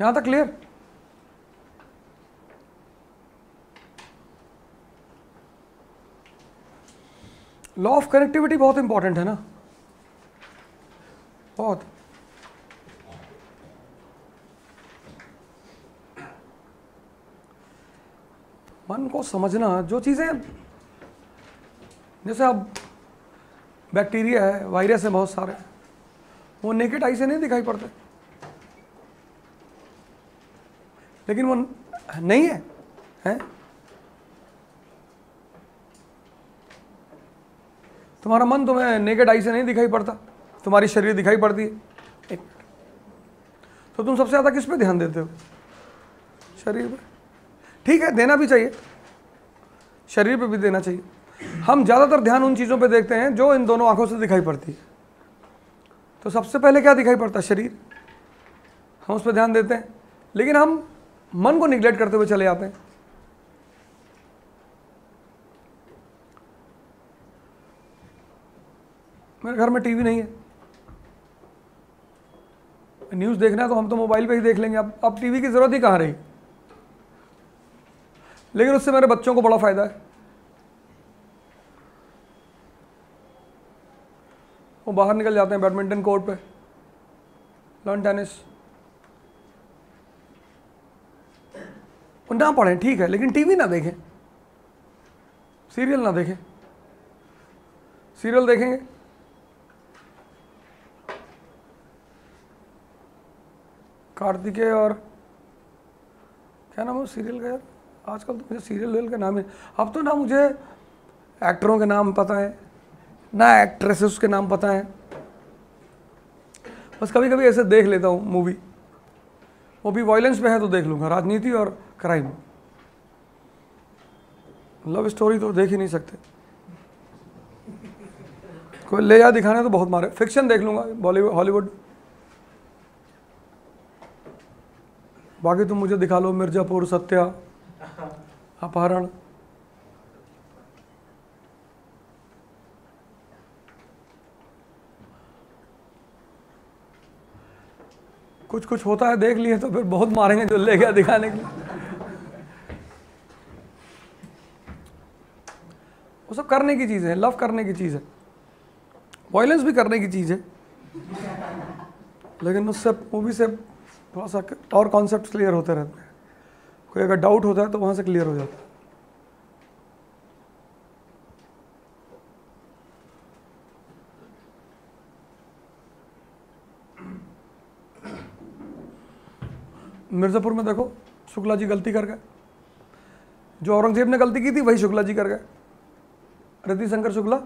[SPEAKER 1] यहां तक क्लियर? लॉ ऑफ कनेक्टिविटी बहुत इंपॉर्टेंट है ना, बहुत। मन को समझना, जो चीजें जैसे अब बैक्टीरिया है, वायरस है बहुत सारे, वो नेकेड आई से नहीं दिखाई पड़ते, लेकिन वो नहीं है, हैं? तुम्हारा मन तुम्हें नेकेड आई से नहीं दिखाई पड़ता, तुम्हारी शरीर दिखाई पड़ती है। एक तो तुम सबसे ज़्यादा किस पे ध्यान देते हो? शरीर पे। ठीक है, देना भी चाहिए, शरीर पे भी देना चाहिए। हम ज़्यादातर ध्यान उन चीज़ों पे देखते हैं जो इन दोनों आंखों से दिखाई पड़ती है। तो सबसे पहले क्या दिखाई पड़ता है? शरीर। हम उस पर ध्यान देते हैं, लेकिन हम मन को निगलेक्ट करते हुए चले जाते हैं। मेरे घर में टीवी नहीं है, न्यूज़ देखना है तो हम तो मोबाइल पे ही देख लेंगे। अब टीवी की ज़रूरत ही कहाँ रही। लेकिन उससे मेरे बच्चों को बड़ा फ़ायदा है, वो बाहर निकल जाते हैं बैडमिंटन कोर्ट पे, लॉन टेनिस। वो ना पढ़ें ठीक है, लेकिन टीवी ना देखें, सीरियल ना देखें। सीरियल देखेंगे कार्तिकेय और क्या नाम है सीरियल का यार, आजकल तो मुझे सीरियल का नाम है, अब तो ना मुझे एक्टरों के नाम पता है ना एक्ट्रेसेस के नाम पता है। बस कभी कभी ऐसे देख लेता हूँ मूवी, वो भी वायलेंस पे है तो देख लूँगा, राजनीति और क्राइम। लव स्टोरी तो देख ही नहीं सकते, कोई ले जा दिखाना तो बहुत मारे। फिक्शन देख लूँगा, बॉलीवुड हॉलीवुड। बाकी तुम मुझे दिखा लो मिर्जापुर, सत्या, अपहरण। कुछ कुछ होता है देख लिए तो फिर बहुत मारेंगे जो ले गया दिखाने के लिए। सब करने की चीज़ें हैं, लव करने की चीज़ है, वायलेंस भी करने की चीज़ है, लेकिन उससे मूवी से थोड़ा सा और कॉन्सेप्ट क्लियर होते रहते हैं। कोई अगर डाउट होता है तो वहाँ से क्लियर हो जाता है। मिर्ज़ापुर में देखो, शुक्ला जी गलती कर गए, जो औरंगजेब ने गलती की थी वही शुक्ला जी कर गए। रतिशंकर शुक्ला,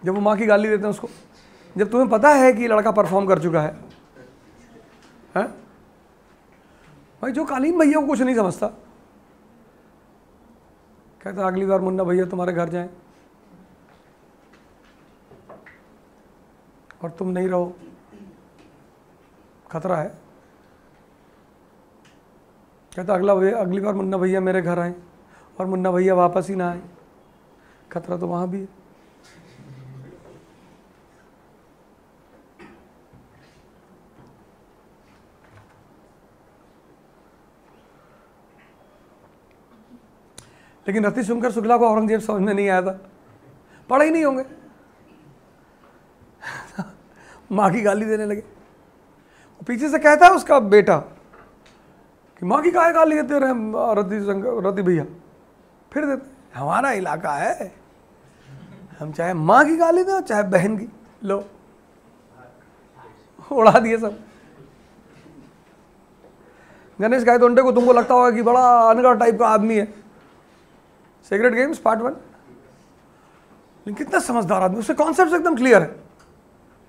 [SPEAKER 1] जब वो माँ की गाली देते हैं उसको, जब तुम्हें पता है कि लड़का परफॉर्म कर चुका है, हैं? भाई जो कालीन भैया को कुछ नहीं समझता, कहता अगली बार मुन्ना भैया तुम्हारे घर जाएं और तुम नहीं रहो, खतरा है। कहता अगली बार मुन्ना भैया मेरे घर आए और मुन्ना भैया वापस ही ना आए, खतरा तो वहाँ भी है। लेकिन रतिशंकर शुक्ला को औरंगजेब समझ में नहीं आया था, पढ़े ही नहीं होंगे। माँ की गाली देने लगे, पीछे से कहता है उसका बेटा कि माँ की काहे गाली देते रहे रति भैया, फिर देते हमारा इलाका है, हम चाहे माँ की गाली दो चाहे बहन की, लो उड़ा दिए सब। गणेश गायतोंडे को तुमको लगता होगा कि बड़ा अनगढ़ टाइप का आदमी है, सीक्रेट गेम्स पार्ट 1, लेकिन कितना समझदार आदमी, उसके कॉन्सेप्ट एकदम क्लियर है,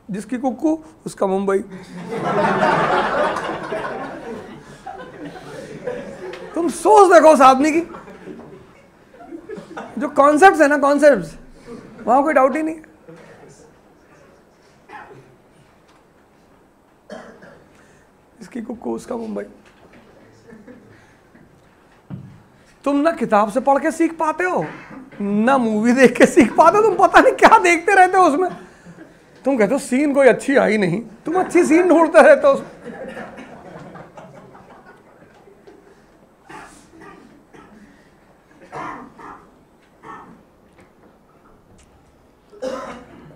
[SPEAKER 1] जिसकी कुक्कू उसका मुंबई। तुम सोच देखो उस आदमी की, जो कॉन्सेप्ट्स है ना, कॉन्सेप्ट्स, वहां कोई डाउट ही नहीं है। इसकी कुक्कू उसका मुंबई। तुम ना किताब से पढ़ के सीख पाते हो, ना मूवी देख के सीख पाते हो, तुम पता नहीं क्या देखते रहते हो उसमें। तुम कहते हो सीन कोई अच्छी आई नहीं, तुम अच्छी सीन ढूंढते रहते हो उसमें।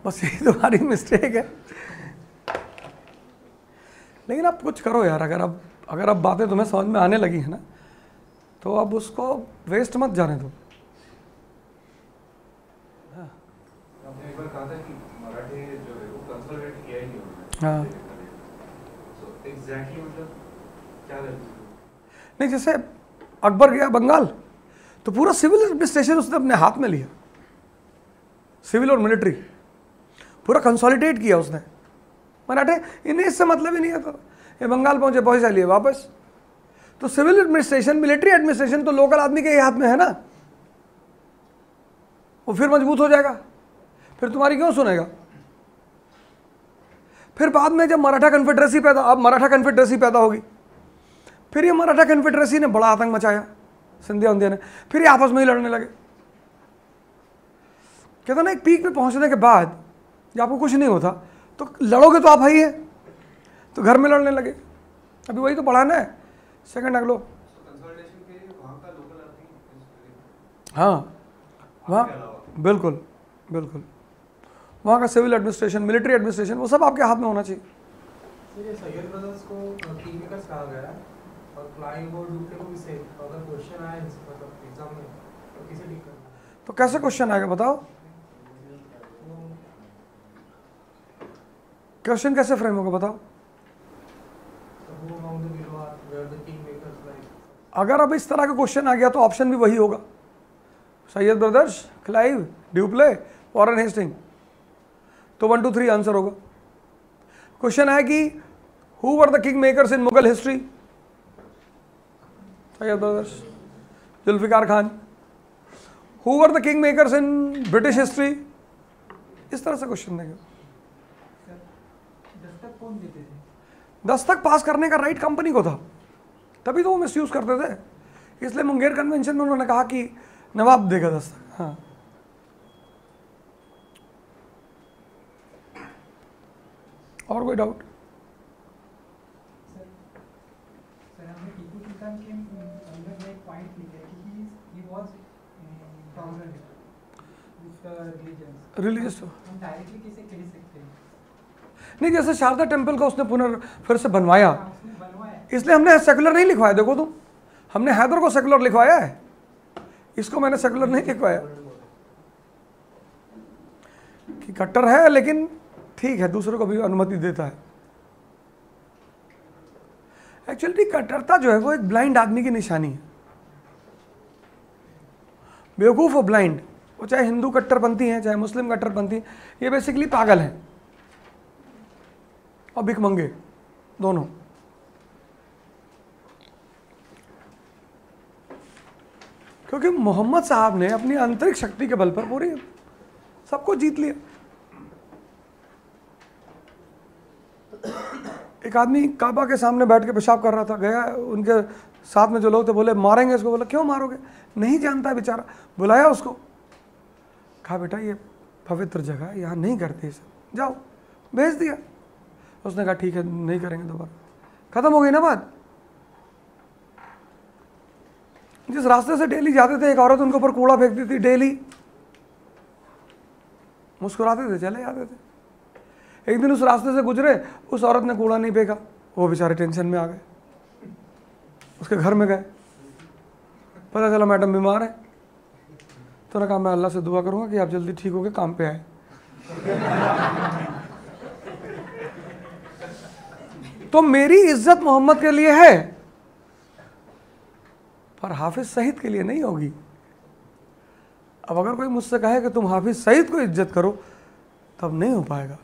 [SPEAKER 1] बस यही तुम्हारी मिस्टेक है। लेकिन आप कुछ करो यार, अगर अब बातें तुम्हें समझ में आने लगी है ना, तो अब उसको वेस्ट मत जाने दो।
[SPEAKER 2] आपने एक बार कहा था कि मराठी जो है वो कंसोलिडेट किया ही नहीं उन्होंने।
[SPEAKER 1] हाँ,
[SPEAKER 2] सो एग्जैक्टली मतलब क्या गलती हुई?
[SPEAKER 1] नहीं, जैसे अकबर गया बंगाल तो पूरा सिविल एडमिनिस्ट्रेशन उसने अपने हाथ में लिया, सिविल और मिलिट्री पूरा कंसोलिडेट किया उसने। मराठे इन्हें इससे मतलब ही नहीं है, तो ये बंगाल पहुंचे, पैसा लिए वापस। तो सिविल एडमिनिस्ट्रेशन, मिलिट्री एडमिनिस्ट्रेशन तो लोकल आदमी के ही हाथ में है ना, वो फिर मजबूत हो जाएगा, फिर तुम्हारी क्यों सुनेगा। फिर बाद में जब मराठा कन्फेडरेसी पैदा होगी, फिर ये मराठा कन्फेडरेसी ने बड़ा आतंक मचाया, सिंधिया उंधिया ने, फिर ये आपस में ही लड़ने लगे। कहता ना, एक पीक पे पहुंचने के बाद जब आपको कुछ नहीं होता तो लड़ोगे तो आप ही है, तो घर में लड़ने लगे। अभी वही तो बढ़ाना है, सेकंड अगलो।
[SPEAKER 2] कंसोलिडेशन के लिए वहाँ का लोकल आदमी,
[SPEAKER 1] हाँ, वहाँ बिल्कुल बिल्कुल, वहाँ का सिविल एडमिनिस्ट्रेशन, मिलिट्री एडमिनिस्ट्रेशन, वो सब आपके हाथ में होना चाहिए।
[SPEAKER 3] ये सैयद ब्रदर्स को किंग मेकर्स कहा गया है और क्लाइव और डुप्ले को भी सेम। अगर क्वेश्चन आए मतलब एग्जाम में तो किसे टिक करना है?
[SPEAKER 1] तो कैसे क्वेश्चन आएगा बताओ, क्वेश्चन कैसे फ्रेम होगा बताओ। अगर अब इस तरह का क्वेश्चन आ गया तो ऑप्शन भी वही होगा, Syed brothers, Clive, Dupleix, Warren Hasting, तो 1 2 3 आंसर होगा। क्वेश्चन है कि who were the king makers in Mughal history, Syed brothers, Zulfiqar Khan. Who were the king makers in British history, इस तरह से क्वेश्चन देंगे।
[SPEAKER 3] दस्तक कौन देते थे?
[SPEAKER 1] दस्तक पास करने का राइट कंपनी को था, तभी तो वो मिसयूज करते थे, इसलिए मुंगेर कन्वेंशन में उन्होंने कहा कि नवाब देगा दस्तक। हाँ, और कोई डाउट?
[SPEAKER 3] सर हमने टीपू सुल्तान के अंदर में एक पॉइंट लिखा है कि ही वाज प्रॉमिनेंट
[SPEAKER 1] रिलीजियस
[SPEAKER 3] हम डायरेक्टली किसे खरीद सकते हैं?
[SPEAKER 1] नहीं, जैसे शारदा टेम्पल को उसने फिर से बनवाया,
[SPEAKER 3] उसने बनवाया।
[SPEAKER 1] इसलिए हमने सेकुलर नहीं लिखवाया। देखो तुम, हमने हैदर को सेकुलर लिखवाया है, इसको मैंने सेकुलर नहीं लिखवाया। कि कट्टर है लेकिन ठीक है, दूसरों को भी अनुमति देता है। एक्चुअली कट्टरता जो है वो एक ब्लाइंड आदमी की निशानी है, बेवकूफ और ब्लाइंड। वो चाहे हिंदू कट्टरपंथी हैं, चाहे मुस्लिम कट्टरपंथी, ये बेसिकली पागल हैं और भिखमंगे दोनों। क्योंकि मोहम्मद साहब ने अपनी आंतरिक शक्ति के बल पर पूरी सबको जीत लिया। एक आदमी काबा के सामने बैठ के पेशाब कर रहा था, गया, उनके साथ में जो लोग थे बोले मारेंगे इसको। बोला क्यों मारोगे? नहीं जानता बेचारा। बुलाया उसको, कहा बेटा ये पवित्र जगह है, यहाँ नहीं करते इसे, जाओ। भेज दिया। उसने कहा ठीक है, नहीं करेंगे दोबारा। खत्म हो गई ना बात। जिस रास्ते से डेली जाते थे, एक औरत उनके ऊपर कूड़ा फेंकती थी डेली, मुस्कुराते थे, चले जाते थे। एक दिन उस रास्ते से गुजरे, उस औरत ने कूड़ा नहीं फेंका, वो बेचारे टेंशन में आ गए, उसके घर में गए, पता चला मैडम बीमार है। तो उन्होंने कहा मैं अल्लाह से दुआ करूंगा कि आप जल्दी ठीक होकर काम पे आए। तो मेरी इज्जत मोहम्मद के लिए है, पर हाफिज सईद के लिए नहीं होगी। अब अगर कोई मुझसे कहे कि तुम हाफिज सईद को इज्जत करो, तब नहीं हो पाएगा।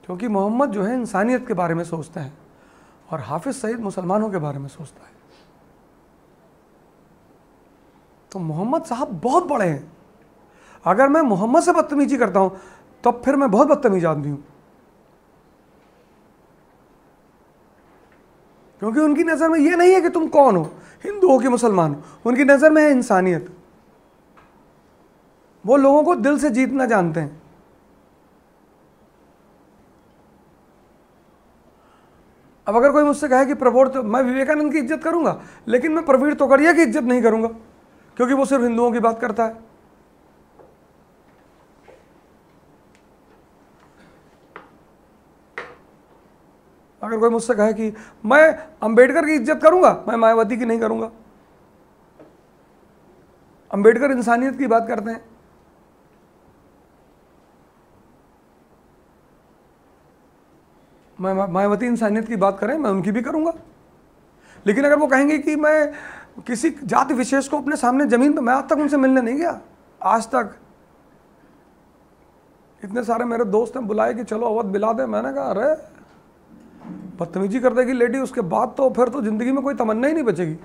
[SPEAKER 1] क्योंकि मोहम्मद जो है इंसानियत के बारे में सोचते हैं और हाफिज सईद मुसलमानों के बारे में सोचता है। तो मोहम्मद साहब बहुत बड़े हैं। अगर मैं मोहम्मद से बदतमीजी करता हूं तो फिर मैं बहुत बदतमीज आदमी हूं, क्योंकि उनकी नजर में यह नहीं है कि तुम कौन हो, हिंदू हो कि मुसलमान हो, उनकी नजर में है इंसानियत। वो लोगों को दिल से जीतना जानते हैं। अब अगर कोई मुझसे कहे कि प्रबोध, तो मैं विवेकानंद की इज्जत करूंगा, लेकिन मैं प्रवीण तोगड़िया की इज्जत नहीं करूंगा, क्योंकि वो सिर्फ हिंदुओं की बात करता है। अगर कोई मुझसे कहे कि मैं अंबेडकर की इज्जत करूंगा, मैं मायावती की नहीं करूंगा। अंबेडकर इंसानियत की बात करते हैं। मैं मायावती इंसानियत की बात करें, मैं उनकी भी करूंगा। लेकिन अगर वो कहेंगे कि मैं किसी जाति विशेष को अपने सामने जमीन पे, मैं आज तक उनसे मिलने नहीं गया, आज तक। इतने सारे मेरे दोस्त हैं बुलाए कि चलो अवध मिला दे, मैंने कहा अरे बदतमीजी कर देगी लेडी, उसके बाद तो फिर तो जिंदगी में कोई तमन्ना ही नहीं बचेगी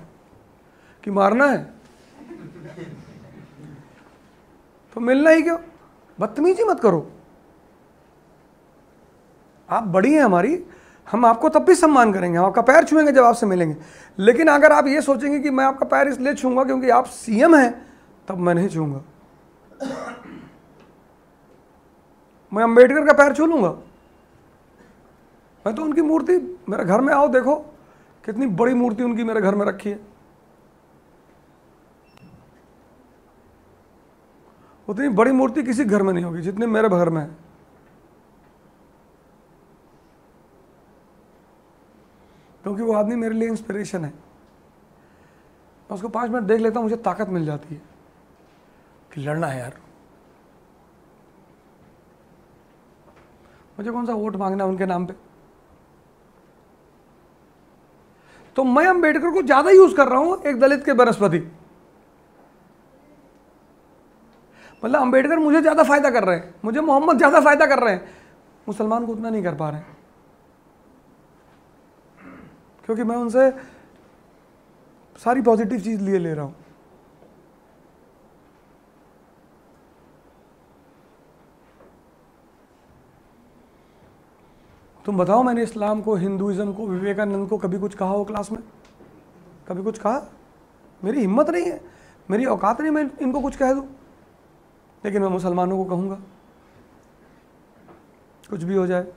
[SPEAKER 1] कि मारना है। तो मिलना ही क्यों? बदतमीजी मत करो। आप बड़ी हैं हमारी, हम आपको तब भी सम्मान करेंगे, हम आपका पैर छुएंगे जब आपसे मिलेंगे। लेकिन अगर आप ये सोचेंगे कि मैं आपका पैर इसलिए छूंगा क्योंकि आप सीएम हैं, तब मैं नहीं छूंगा। मैं अंबेडकर का पैर छू लूंगा? मैं तो उनकी मूर्ति, मेरे घर में आओ देखो कितनी बड़ी मूर्ति उनकी मेरे घर में रखी है। उतनी बड़ी मूर्ति किसी घर में नहीं होगी जितनी मेरे घर में है। क्योंकि वो आदमी मेरे लिए इंस्पिरेशन है। मैं उसको 5 मिनट देख लेता हूँ, मुझे ताकत मिल जाती है कि लड़ना है यार। मुझे कौन सा वोट मांगना है उनके नाम पे? तो मैं अंबेडकर को ज्यादा यूज कर रहा हूं एक दलित के बनस्पति। मतलब अंबेडकर मुझे ज्यादा फायदा कर रहे हैं, मुझे मोहम्मद ज्यादा फायदा कर रहे हैं, मुसलमान को उतना नहीं कर पा रहे हैं। क्योंकि मैं उनसे सारी पॉजिटिव चीज लिए ले रहा हूं। तुम बताओ, मैंने इस्लाम को, हिंदुइज्म को, विवेकानंद को कभी कुछ कहा हो क्लास में? कभी कुछ कहा? मेरी हिम्मत नहीं है, मेरी औकात नहीं मैं इनको कुछ कह दूं। लेकिन मैं मुसलमानों को कहूंगा, कुछ भी हो जाए।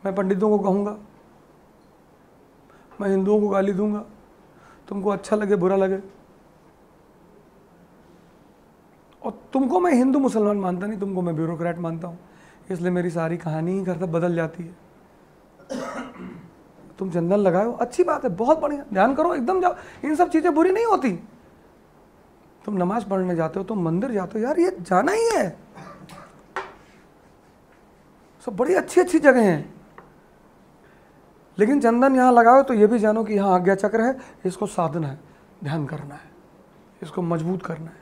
[SPEAKER 1] मैं पंडितों को कहूंगा, मैं हिंदुओं को गाली दूंगा, तुमको अच्छा लगे बुरा लगे, और तुमको मैं हिंदू मुसलमान मानता नहीं, तुमको मैं ब्यूरोक्रेट मानता हूँ, इसलिए मेरी सारी कहानी ही करता बदल जाती है। तुम चंदन लगाए हो, अच्छी बात है, बहुत बढ़िया, ध्यान करो, एकदम जाओ, इन सब चीज़ें बुरी नहीं होती। तुम नमाज पढ़ने जाते हो, तुम मंदिर जाते हो, यार ये जाना ही है, सब बड़ी अच्छी अच्छी जगह हैं। लेकिन चंदन यहाँ लगाओ तो ये भी जानो कि यहाँ आज्ञा चक्र है, इसको साधना है, ध्यान करना है, इसको मजबूत करना है,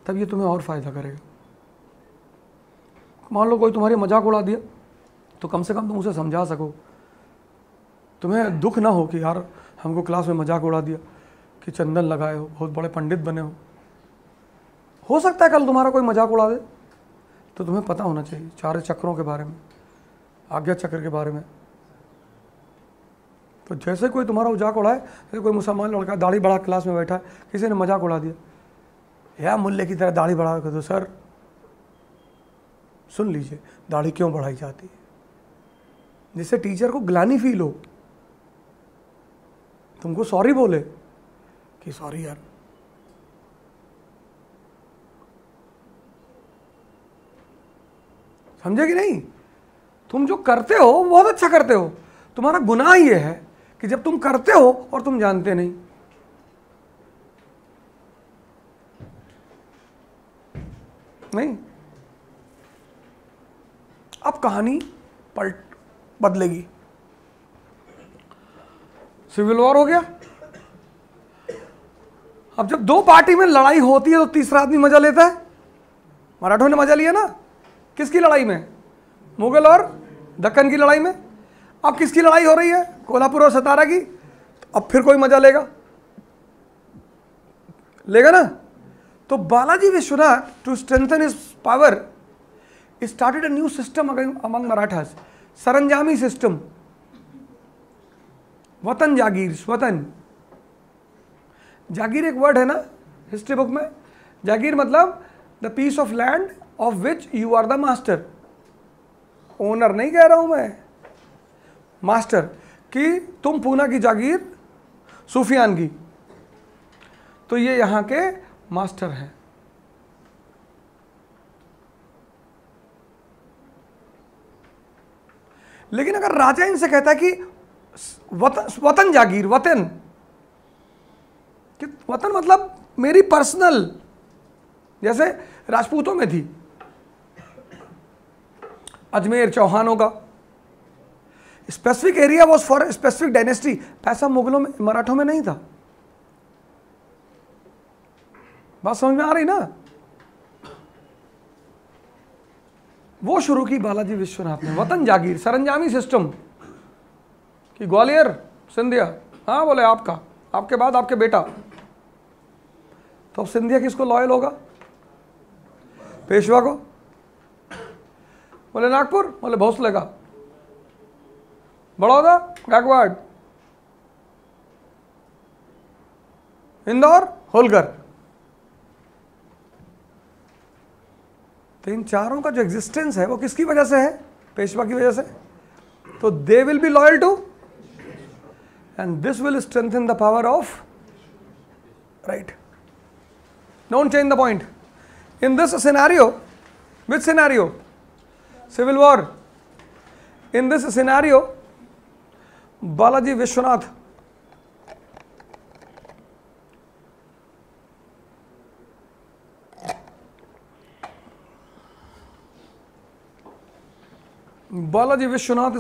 [SPEAKER 1] तब ये तुम्हें और फायदा करेगा। मान लो कोई तुम्हारी मजाक उड़ा दिया, तो कम से कम तुम उसे समझा सको, तुम्हें दुख ना हो कि यार हमको क्लास में मजाक उड़ा दिया कि चंदन लगाए हो, बहुत बड़े पंडित बने हो सकता है कल तुम्हारा कोई मजाक उड़ा दे, तो तुम्हें पता होना चाहिए चार चक्रों के बारे में, आज्ञा चक्र के बारे में। तो जैसे कोई तुम्हारा मजाक उड़ाए, जैसे कोई मुसलमान लड़का दाढ़ी बढ़ा क्लास में बैठा है, किसी ने मजाक उड़ा दिया, या मुल्ले की तरह दाढ़ी बढ़ा कर, तो सर सुन लीजिए दाढ़ी क्यों बढ़ाई जाती है, जिससे टीचर को ग्लानि फील हो, तुमको सॉरी बोले कि सॉरी यार, समझे कि नहीं। तुम जो करते हो वो बहुत अच्छा करते हो, तुम्हारा गुनाह ये है कि जब तुम करते हो और तुम जानते नहीं। नहीं, अब कहानी पलट बदलेगी। सिविल वॉर हो गया, अब जब दो पार्टी में लड़ाई होती है तो तीसरा आदमी मजा लेता है। मराठों ने मजा लिया ना, किसकी लड़ाई में, मुगल और दक्कन की लड़ाई में। अब किसकी लड़ाई हो रही है, कोल्हापुर और सतारा की, अब फिर कोई मजा लेगा ना। तो Balaji Vishwanath, to strengthen his power, started a new system among Marathas, Saranjami system, watan jagir. वतन जागीर एक वर्ड है ना हिस्ट्री बुक में, जागीर मतलब the piece of land of which you are the master. Owner नहीं कह रहा हूं मैं, मास्टर, कि तुम पूना की जागीर सूफियान की, तो ये यहां के मास्टर हैं। लेकिन अगर राजा इनसे कहता है कि वतन जागीर, वतन कि वतन मतलब मेरी पर्सनल, जैसे राजपूतों में थी अजमेर चौहानों का, specific area was for specific dynasty. पैसा मुगलों में, मराठों में नहीं था। बात समझ में आ रही ना। वो शुरू की बालाजी विश्वनाथ ने, वतन जागीर, सरंजामी सिस्टम, कि ग्वालियर सिंधिया, हाँ बोले आपका, आपके बाद आपके बेटा, तो अब सिंधिया किसको लॉयल होगा, पेशवा को। बोले नागपुर, बोले भोसले का, बड़ौदा गायकवाड़, इंदौर होलकर। तो इन चारों का जो एग्जिस्टेंस है वो किसकी वजह से है, पेशवा की वजह से। तो they will be loyal to, and this will strengthen the power of right. Don't change the point. In this scenario, which scenario? Civil war. In this scenario, Balaji Vishwanath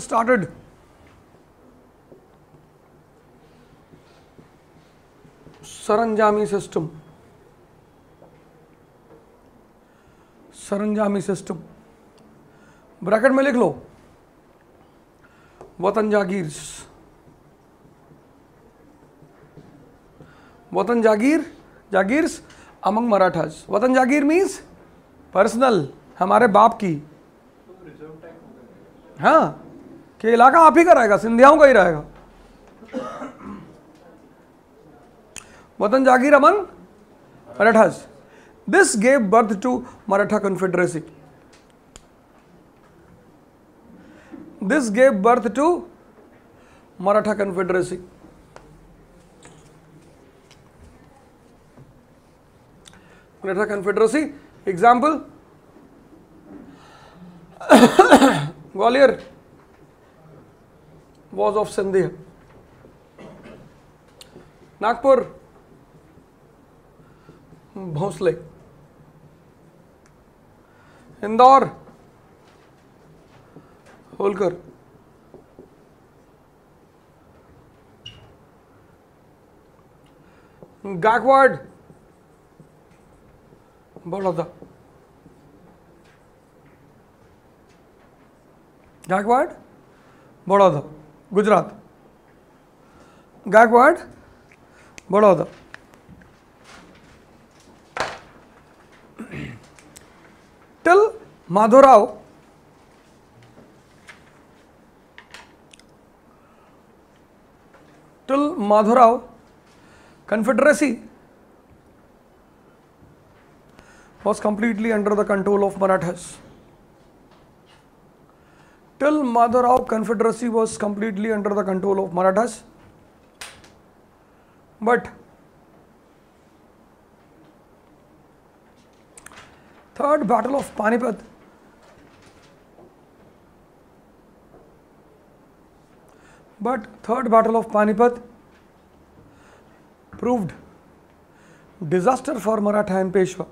[SPEAKER 1] started Saranjami system. Saranjami system, bracket में लिख लो वतन जागीर, वतन जागीर, jagirs among Marathas. वतन जागीर means personal, हमारे बाप की, हाँ, कि इलाका आप ही का रहेगा, सिंधियाओं का ही रहेगा। Watan jagir among Marathas. This gave birth to Maratha Confederacy. This gave birth to Maratha Confederacy. Maratha Confederacy example, Gwalior was of Scindia, Nagpur Bhonsle, Indore Holkar, Gaekwad Baroda, Gaekwad Baroda Gujarat, Gaekwad Baroda, till Madhorao Confederacy was completely under the control of Marathas. Till Madhavrao Confederacy was completely under the control of Marathas. But Third Battle of Panipat proved disaster for Maratha and Peshwa.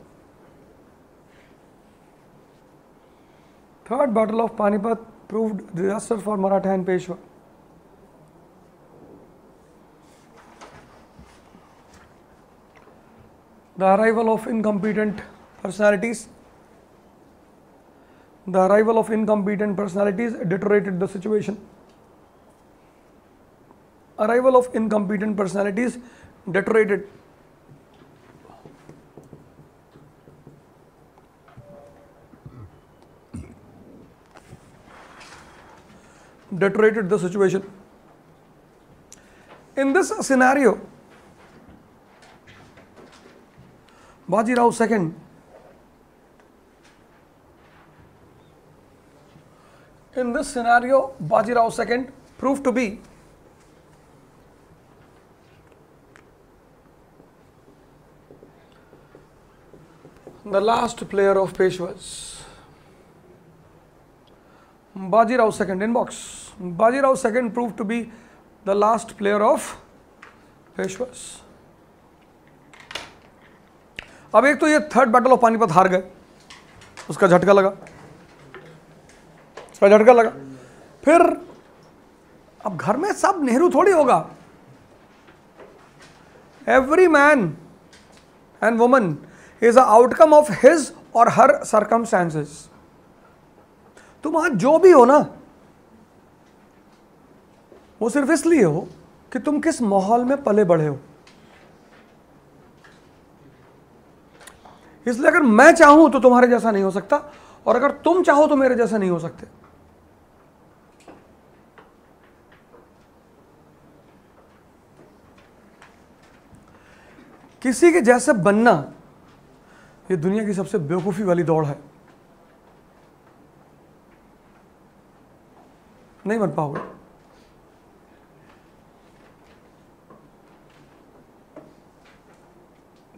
[SPEAKER 1] Third Battle of Panipat proved disaster for Maratha and Peshwa. The arrival of incompetent personalities deteriorated the situation. Arrival of incompetent personalities deteriorated the situation. In this scenario, Bajirao II proved to be the last player of Peshwas. Bajirao II inbox. Bajirao II proved to be the last player of Peshwas. अब एक तो ये third battle of Panipat हार गए, उसका झटका लगा, फिर अब घर में सब नेहरू थोड़ी होगा. Every man and woman is an outcome of his or her circumstances. तुम आज जो भी हो ना, वो सिर्फ इसलिए हो कि तुम किस माहौल में पले बढ़े हो. इसलिए अगर मैं चाहूं तो तुम्हारे जैसा नहीं हो सकता, और अगर तुम चाहो तो मेरे जैसा नहीं हो सकते. किसी के जैसे बनना ये दुनिया की सबसे बेवकूफी वाली दौड़ है. नहीं बन पाओगे.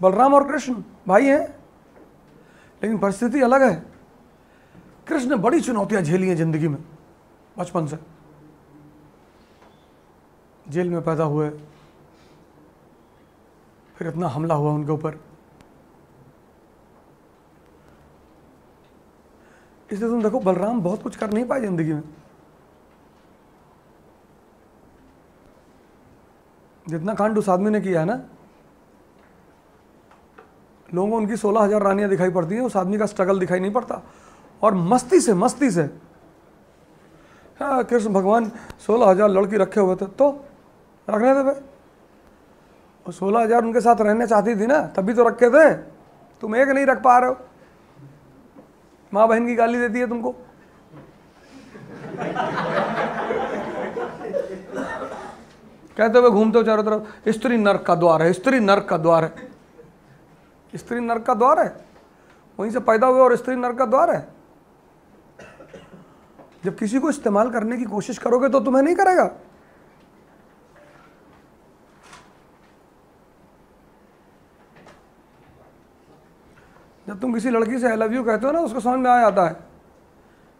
[SPEAKER 1] बलराम और कृष्ण भाई हैं, लेकिन परिस्थिति अलग है. कृष्ण ने बड़ी चुनौतियां झेली हैं जिंदगी में, बचपन से. जेल में पैदा हुए, फिर इतना हमला हुआ उनके ऊपर. इसलिए तुम देखो बलराम बहुत कुछ कर नहीं पाए जिंदगी में. जितना कांड उस आदमी ने किया है ना, लोगों को उनकी 16,000 रानियां दिखाई पड़ती हैं, उस आदमी का स्ट्रगल दिखाई नहीं पड़ता. और मस्ती से हाँ, कृष्ण भगवान 16,000 लड़की रखे हुए थे तो रखने थे भाई. और 16,000 उनके साथ रहने चाहती थी ना, तभी तो रखे थे. तुम एक नहीं रख पा रहे हो. माँ बहन की गाली देती है तुमको. कहते हुए घूमते हो चारों तरफ, स्त्री नर्क का द्वार है, स्त्री नर्क का द्वार है. स्त्री नर्क का द्वार है, वहीं से पैदा हुए और स्त्री नर्क का द्वार है. जब किसी को इस्तेमाल करने की कोशिश करोगे तो तुम्हें नहीं करेगा. जब तुम किसी लड़की से आई लव यू कहते हो ना, उसको समझ में आ जाता है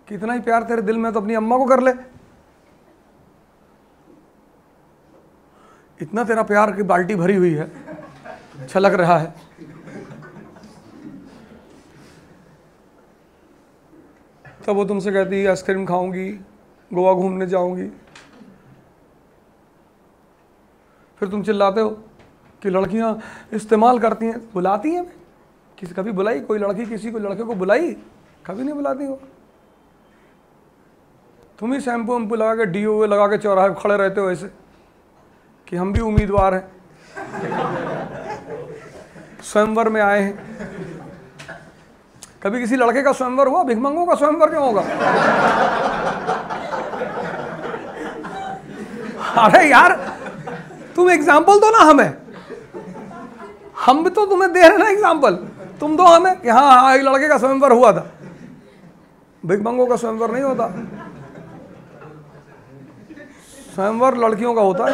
[SPEAKER 1] कि इतना ही प्यार तेरे दिल में तो अपनी अम्मा को कर ले। इतना तेरा प्यार की बाल्टी भरी हुई है, छलक रहा है। तब वो तुमसे कहती है आइसक्रीम खाऊंगी, गोवा घूमने जाऊंगी। फिर तुम चिल्लाते हो कि लड़कियां इस्तेमाल करती हैं। बुलाती हैं? किसी कभी बुलाई कोई लड़की किसी को लड़के को बुलाई? कभी नहीं बुलाती हो। तुम ही शैम्पू वैम्पू लगा के डीओ लगा के चौराहे खड़े रहते हो ऐसे कि हम भी उम्मीदवार हैं, स्वयंवर में आए हैं। कभी किसी लड़के का स्वयंवर हुआ? भिखमंगों का स्वयंवर क्यों होगा? अरे यार तुम एग्जाम्पल दो ना हमें, हम भी तो तुम्हें दे रहे ना एग्जाम्पल। तुम दो हमें कि हाँ हाँ एक लड़के का स्वयंवर हुआ था। भिखमंगों का स्वयंवर नहीं होता, स्वयंवर लड़कियों का होता है।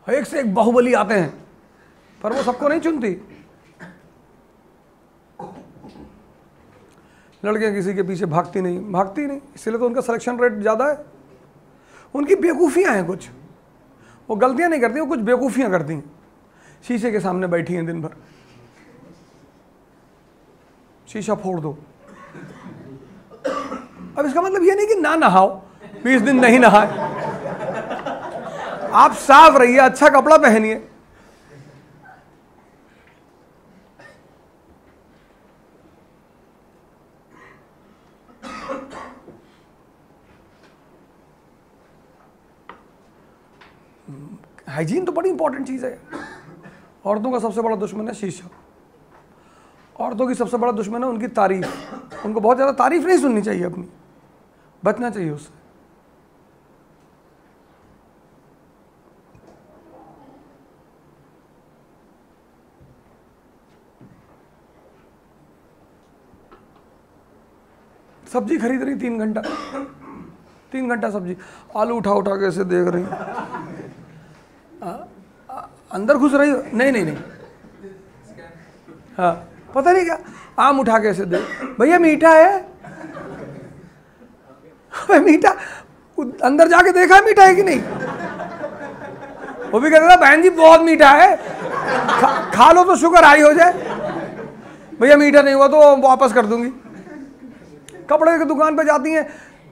[SPEAKER 1] एक से एक बाहुबली आते हैं, पर वो सबको नहीं चुनती। लड़कियां किसी के पीछे भागती नहीं, इसलिए तो उनका सिलेक्शन रेट ज़्यादा है। उनकी बेवकूफ़ियाँ हैं कुछ, वो गलतियां नहीं करती, वो कुछ बेवकूफ़ियाँ करती हैं। शीशे के सामने बैठी हैं दिन भर, शीशा फोड़ दो। अब इसका मतलब ये नहीं कि ना नहाओ, 20 दिन नहीं नहाए। आप साफ रहिए, अच्छा कपड़ा पहनिए। हाइजीन तो बड़ी इंपॉर्टेंट चीज़ है। औरतों का सबसे बड़ा दुश्मन है शीशा। औरतों की सबसे बड़ा दुश्मन है उनकी तारीफ। उनको बहुत ज़्यादा तारीफ नहीं सुननी चाहिए अपनी, बचना चाहिए उससे। सब्जी खरीद रही 3 घंटा सब्जी, आलू उठा उठा के ऐसे देख रही, अंदर घुस रही हो। नहीं, हाँ पता नहीं क्या, आम उठा के ऐसे दे, भैया मीठा है। भाई मीठा, अंदर जाके देखा है मीठा है कि नहीं? वो भी कहता था बहन जी बहुत मीठा है, खा लो तो शुगर हाई हो जाए। भैया मीठा नहीं हुआ तो वापस कर दूंगी। कपड़े की दुकान पे जाती हैं,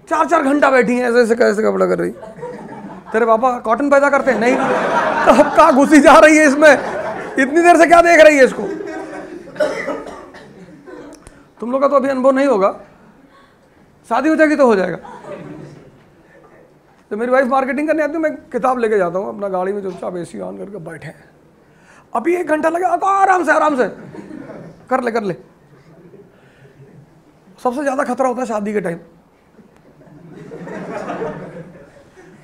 [SPEAKER 1] 4 घंटा बैठी हैं ऐसे कैसे कपड़ा कर रही। तेरे पापा कॉटन पैदा करते हैं? नहीं। कब कहाँ घुसी जा रही है इसमें, इतनी देर से क्या देख रही है इसको? तुम लोग का तो अभी अनुभव नहीं होगा, शादी हो जाएगी तो हो जाएगा। तो मेरी वाइफ मार्केटिंग करने आती है, मैं किताब लेके जाता हूँ अपना गाड़ी में, चुपचाप एसी ऑन करके बैठे हैं। अभी 1 घंटा लगे, आराम से कर ले। सबसे ज्यादा खतरा होता है शादी के टाइम।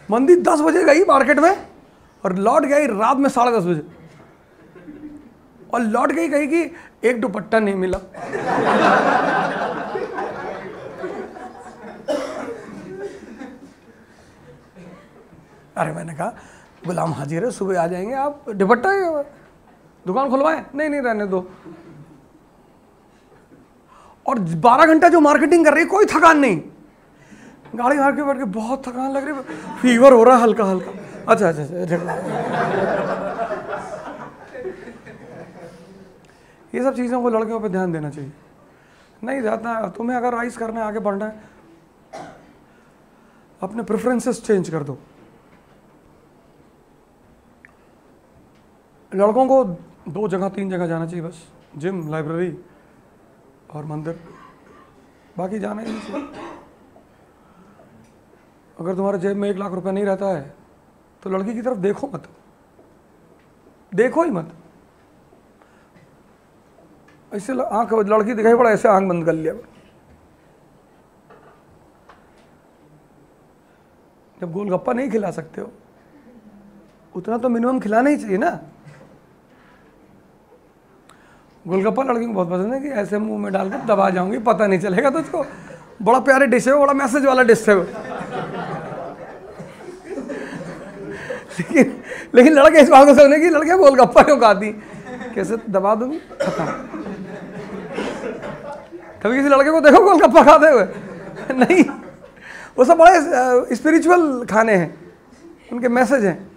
[SPEAKER 1] मंदी 10 बजे गई मार्केट में और लौट गई रात में 10:30 बजे, और लौट गई कही कि एक दुपट्टा नहीं मिला। अरे मैंने कहा गुलाम हाजिर है, सुबह आ जाएंगे, आप दुपट्टा दुकान खुलवाएं? नहीं रहने दो। और 12 घंटा जो मार्केटिंग कर रही है, कोई थकान नहीं। गाड़ी हार के बैठ के बहुत थकान लग रही है, फीवर हो रहा है हल्का। अच्छा। ये सब चीज़ों को लड़कियों पे ध्यान देना चाहिए। नहीं जाता, तुम्हें अगर राइज करना है, आगे बढ़ना है, अपने प्रेफरेंसेस चेंज कर दो। लड़कों को 2 जगह 3 जगह जाना चाहिए बस, जिम, लाइब्रेरी और मंदिर, बाकी जाना ही नहीं चाहिए। अगर तुम्हारे जेब में 1 लाख रुपए नहीं रहता है तो लड़की की तरफ देखो ही मत। ऐसे आंख, लड़की दिखाई पड़ा ऐसे आंख बंद कर लिया। जब गोलगप्पा नहीं खिला सकते हो, उतना तो मिनिमम खिलाना ही चाहिए ना। गोलगप्पा लड़की को बहुत पसंद है कि ऐसे मुंह में डाल कर दबा जाऊंगी, पता नहीं चलेगा तुझको। बड़ा प्यारे डिश है, बड़ा मैसेज वाला डिश है। लेकिन लड़के इस बात को समझने की लड़कियां गोलगप्पा क्यों खाती, कैसे दबा दूंगी, खत्म। कभी किसी लड़के को देखो गोलगप्पा खाते हुए? नहीं, वो सब बड़े स्पिरिचुअल खाने हैं, उनके मैसेज हैं।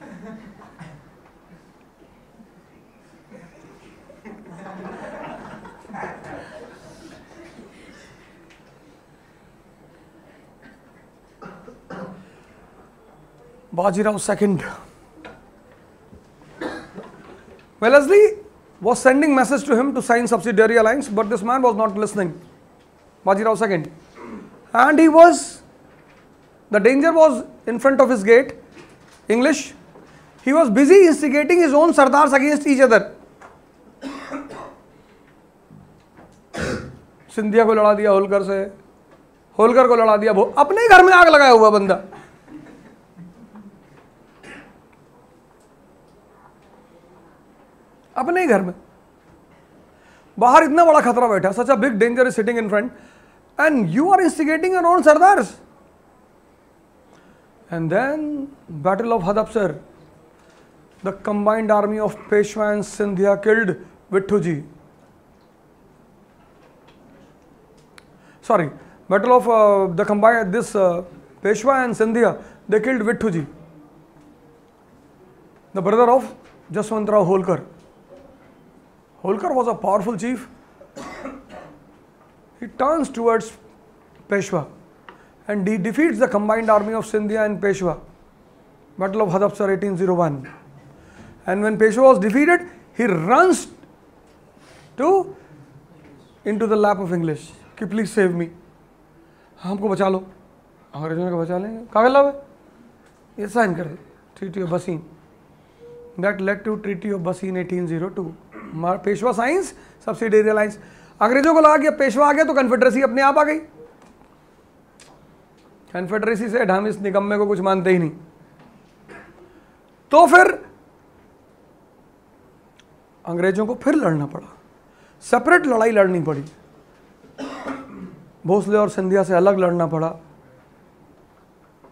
[SPEAKER 1] Bajirao II. Wellesley was sending message to him to sign subsidiary alliance, but this man was not listening. Bajirao II. And the danger was in front of his gate. English. He was busy instigating his own sardars against each other. Scindia को लड़ा दिया होलकर से, होलकर को लड़ा दिया, अपने ही घर में आग लगाया हुआ बंदा। अपने ही घर में, बाहर इतना बड़ा खतरा बैठा, such a big danger is sitting in front and you are instigating your own sardars. And then battle of Hadapsar, the combined army of Peshwa and Scindia killed Vitthuji. Sorry, battle of the combined this Peshwa and Sindhia, they killed Vittuji, the brother of Jaswantrao Holkar. Holkar was a powerful chief. He turns towards Peshwa and he defeats the combined army of Sindhia and Peshwa. Battle of Hadapsar 1801. And when Peshwa was defeated, he runs into the lap of English. कि please save me, हमको बचा लो। अंग्रेजों ने बचा लेंगे, कागज लाओ, ये साइन कर दे, treaty of Bassein. That led to treaty of Bassein 1802। Peshwa signs subsidiary alliance. अंग्रेजों को लगा कि अब पेशवा आ गया तो कन्फेडरेसी अपने आप आ गई। कन्फेडरेसी से हम इस निकम्मे को कुछ मानते ही नहीं, तो फिर अंग्रेजों को फिर लड़ना पड़ा, सेपरेट लड़ाई लड़नी पड़ी। भोसले और सिंधिया से अलग लड़ना पड़ा,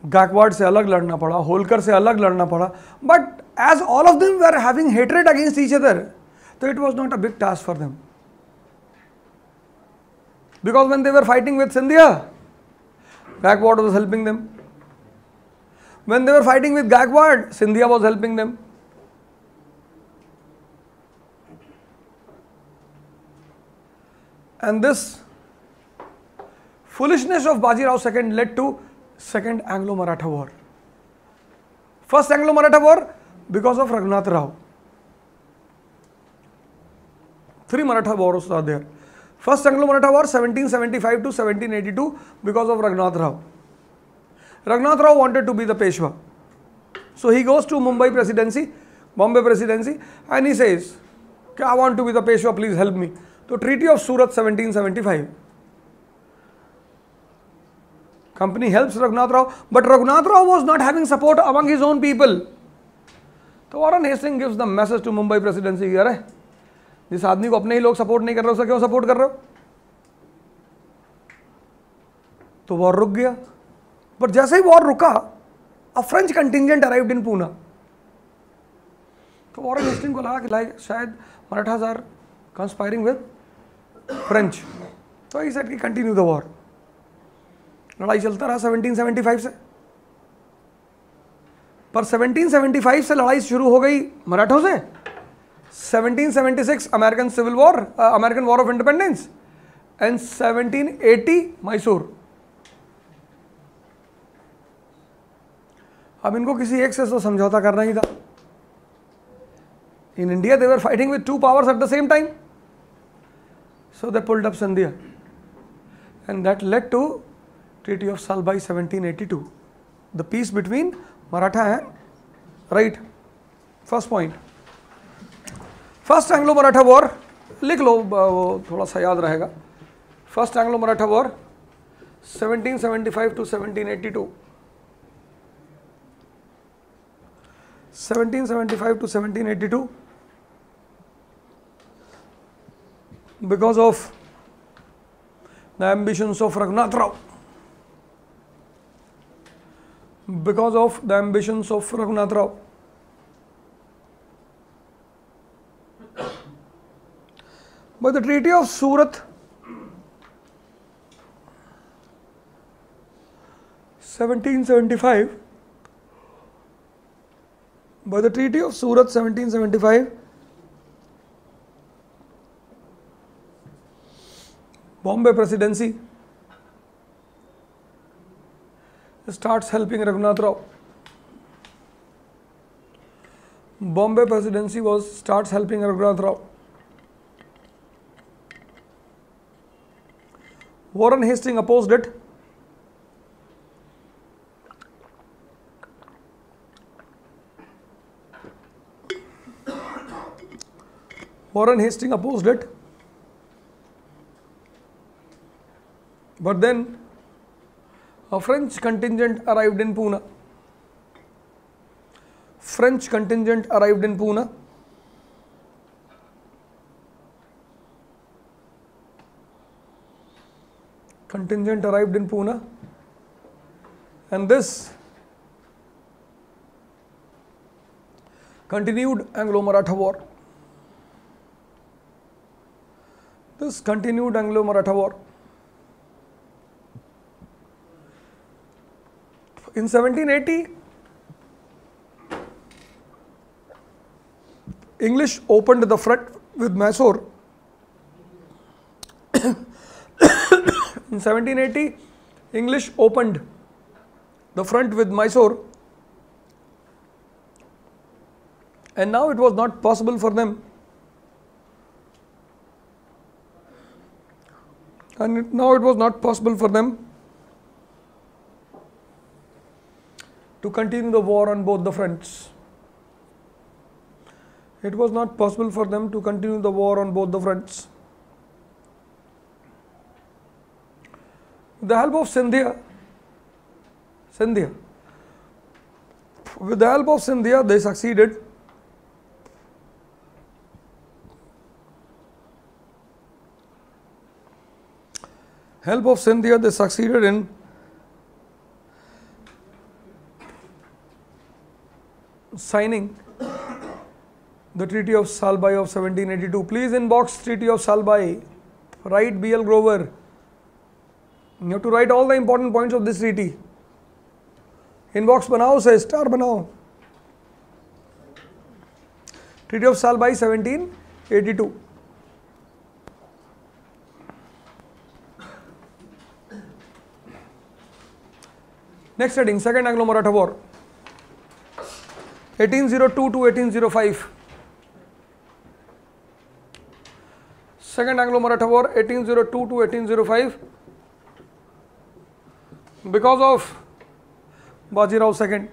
[SPEAKER 1] गायकवाड़ से अलग लड़ना पड़ा, होलकर से अलग लड़ना पड़ा। But as all of them were having hatred against each other, तो it was not a big task for them, because when they were fighting with Scindia, Gaekwad was helping them. When they were fighting with Gaekwad, Scindia was helping them. And this foolishness of Bajirao II led to Second Anglo-Maratha War. First Anglo-Maratha War because of Raghunath Rao. 3 Maratha wars are there. First Anglo-Maratha War 1775 to 1782 because of Raghunath Rao. Raghunath Rao wanted to be the Peshwa. So he goes to Bombay Presidency, and he says, I want to be the Peshwa, please help me. So Treaty of Surat 1775. Company helps Raghunath Rao, but Raghunath Rao was not having support among his own people. तो Warren Hastings gives the message to Mumbai Presidency कि अरे जिस आदमी को अपने ही लोग support नहीं कर रहे उसे क्यों सपोर्ट कर रहे हो? तो वॉर रुक गया। पर जैसे ही वॉर रुका, a French contingent arrived in Poona. तो वॉरेन हेस्टिंग को लगा कि लाइक शायद Marathas are conspiring with French, तो ही सेड कि कंटिन्यू द वॉर। लड़ाई चलता रहा 1775 से, पर 1775 से लड़ाई शुरू हो गई मराठों से। 1776 American civil war, American war of independence, and 1780 Mysore. अब इनको किसी एक से तो समझौता करना ही था। In India they were fighting with 2 powers at the same time, so they pulled up Sindhia, and that led to Treaty of Salbai 1782, the peace between Maratha and right. First point, First Anglo-Maratha War, लिख लो वो थोड़ा सा याद रहेगा। First Anglo-Maratha War 1775 to 1782, 1775 to 1782, because of the ambitions of Raghunath Rao. Because of the ambitions of Raghunath Rao. By the Treaty of Surat, 1775, by the Treaty of Surat 1775, Bombay Presidency starts helping Raghunath Rao. Bombay Presidency starts helping Raghunath Rao. Warren Hastings opposed it. Warren Hastings opposed it. But then a French contingent arrived in Pune. French contingent arrived in Pune. Contingent arrived in Pune, and this continued Anglo-Maratha War. This continued Anglo-Maratha War. In 1780, English opened the front with Mysore. In 1780, English opened the front with Mysore, and now it was not possible for them. Now it was not possible for them to continue the war on both the fronts. It was not possible for them to continue the war on both the fronts. With the help of Scindia, they succeeded. Help of Scindia, they succeeded in signing the Treaty of Salbai of 1782. Please inbox Treaty of Salbai. Write B.L. Grover. You have to write all the important points of this treaty. Inbox banao se star banao. Treaty of Salbai 1782. Next heading, Second Anglo-Maratha War, 1802 to 1805. Second Anglo-Maratha War, 1802 to 1805. Because of Bajirao II.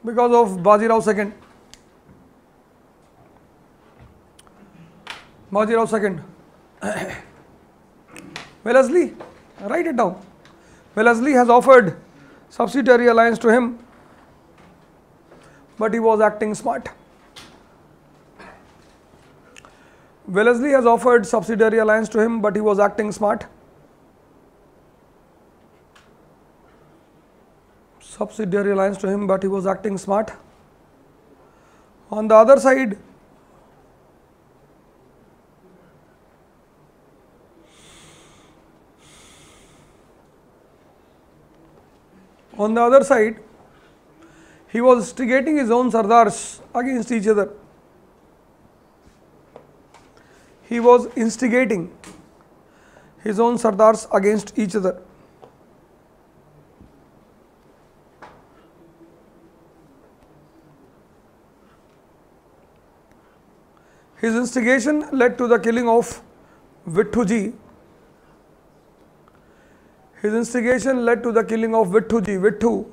[SPEAKER 1] Because of Bajirao II. Bajirao II. Wellesley, write it down. Wellesley has offered subsidiary alliance to him, but he was acting smart. Wellesley has offered subsidiary alliance to him, but he was acting smart. Subsidiary alliance to him, but he was acting smart. On the other side, he was instigating his own Sardars against each other. He was instigating his own Sardars against each other. His instigation led to the killing of Vithuji. His instigation led to the killing of Vithuji. Vithu,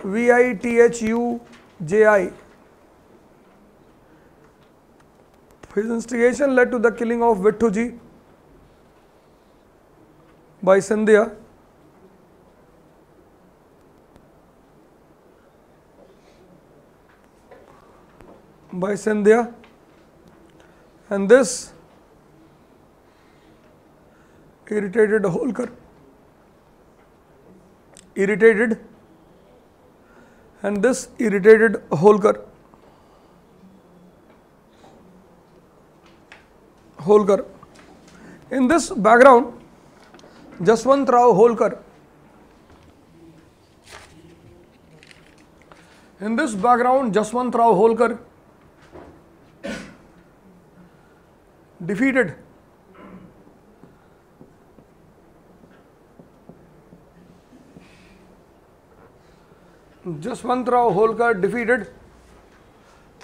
[SPEAKER 1] Vithuji. His instigation led to the killing of Vithuji by Scindia. And this irritated Holkar. Holkar. In this background, Jaswantrao Holkar. In this background, Jaswantrao Holkar defeated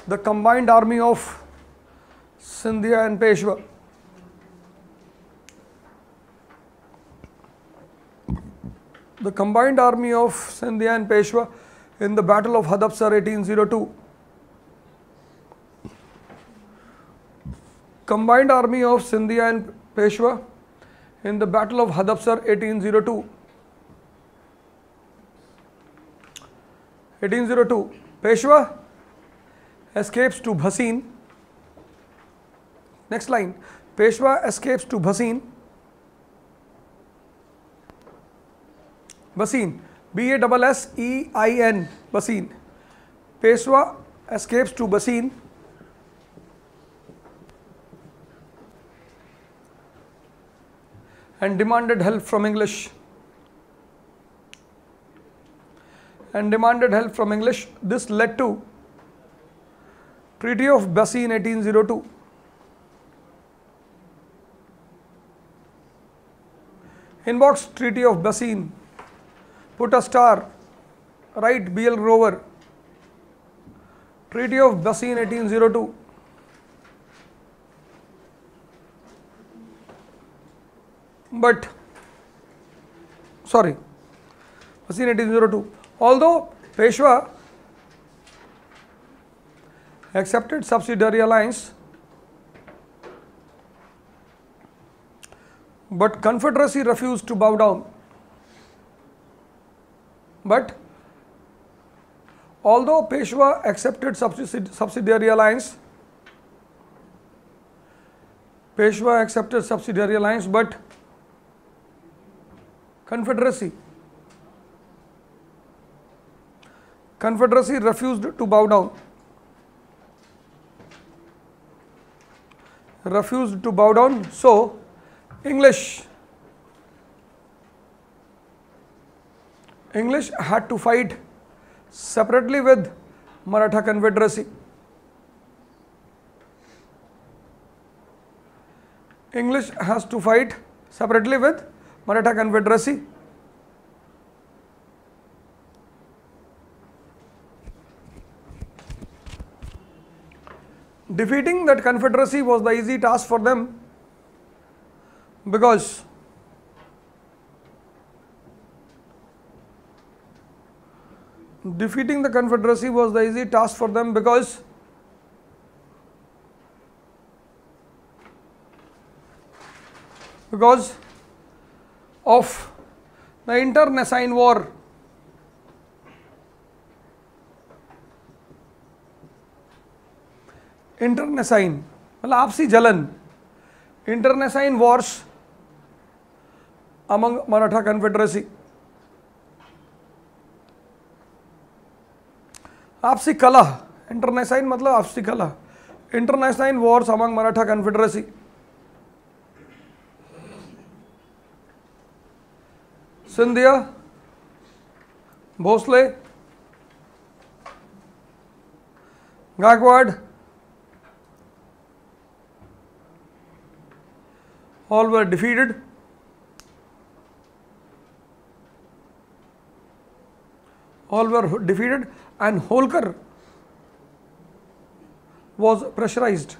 [SPEAKER 1] the combined army of Scindia and Peshwa. The combined army of Scindia and Peshwa in the Battle of Hadapsar 1802. Combined army of Scindia and Peshwa in the Battle of Hadapsar 1802. 1802. Peshwa escapes to Bhasin. Next line. Peshwa escapes to Bhasin. Bhasin. Bassein. Bhasin. Peshwa escapes to Bhasin. And demanded help from English. This led to Treaty of Bhasin 1802. Inbox Treaty of Bhasin. Put a star. Write BL Grover. Treaty of Bhasin 1802. Bhasin 1802. Although Peshwa accepted subsidiary alliance, but Confederacy refused to bow down. Although Peshwa accepted subsidiary alliance, but Confederacy refused to bow down. So English had to fight separately with Maratha Confederacy. English has to fight separately with Maratha Confederacy. Defeating that Confederacy was the easy task for them because of the internecine war. Internecine मतलब आपसी जलन. Internecine wars among Maratha Confederacy. आपसी कलह. Internecine मतलब आपसी कलह. Internecine wars among Maratha Confederacy. Scindia, Bhosle, Gaikwad, all were defeated. And Holkar was pressurized.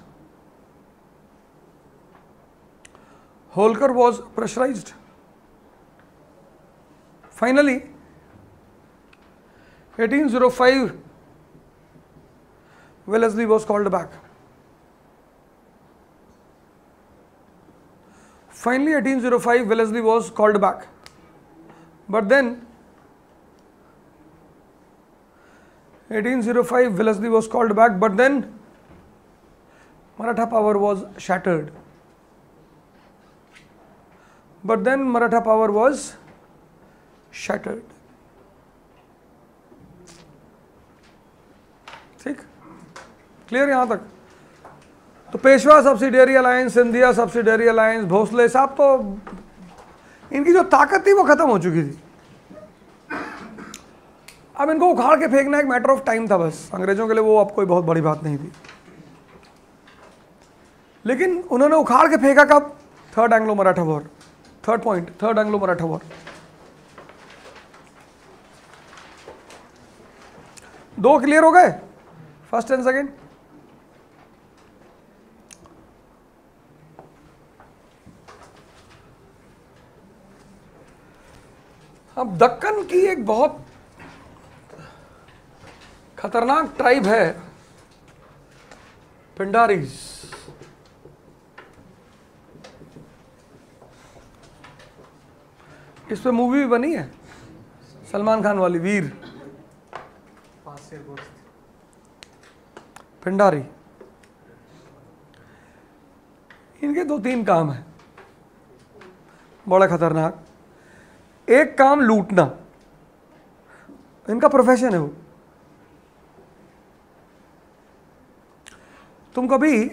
[SPEAKER 1] Finally, 1805, Wellesley was called back. But then, 1805, Wellesley was called back, but then Maratha power was shattered. ठीक, clear यहाँ तक. तो Peshwa subsidiary alliance, Scindia subsidiary alliance, Bhosale साहब, तो इनकी जो ताकत थी वो खत्म हो चुकी थी। अब इनको उखाड़ के फेंकना एक मैटर ऑफ टाइम था बस। अंग्रेजों के लिए वो अब कोई बहुत बड़ी बात नहीं थी, लेकिन उन्होंने उखाड़ के फेंका कब? Third Anglo Maratha war. Third point, third Anglo Maratha war. दो क्लियर हो गए, फर्स्ट एंड सेकेंड। अब दक्कन की एक बहुत खतरनाक ट्राइब है पिंडारीज। इस पे मूवी भी बनी है सलमान खान वाली, वीर। पिंडारी, इनके दो तीन काम हैं बड़ा खतरनाक। एक काम लूटना, इनका प्रोफेशन है वो। तुम कभी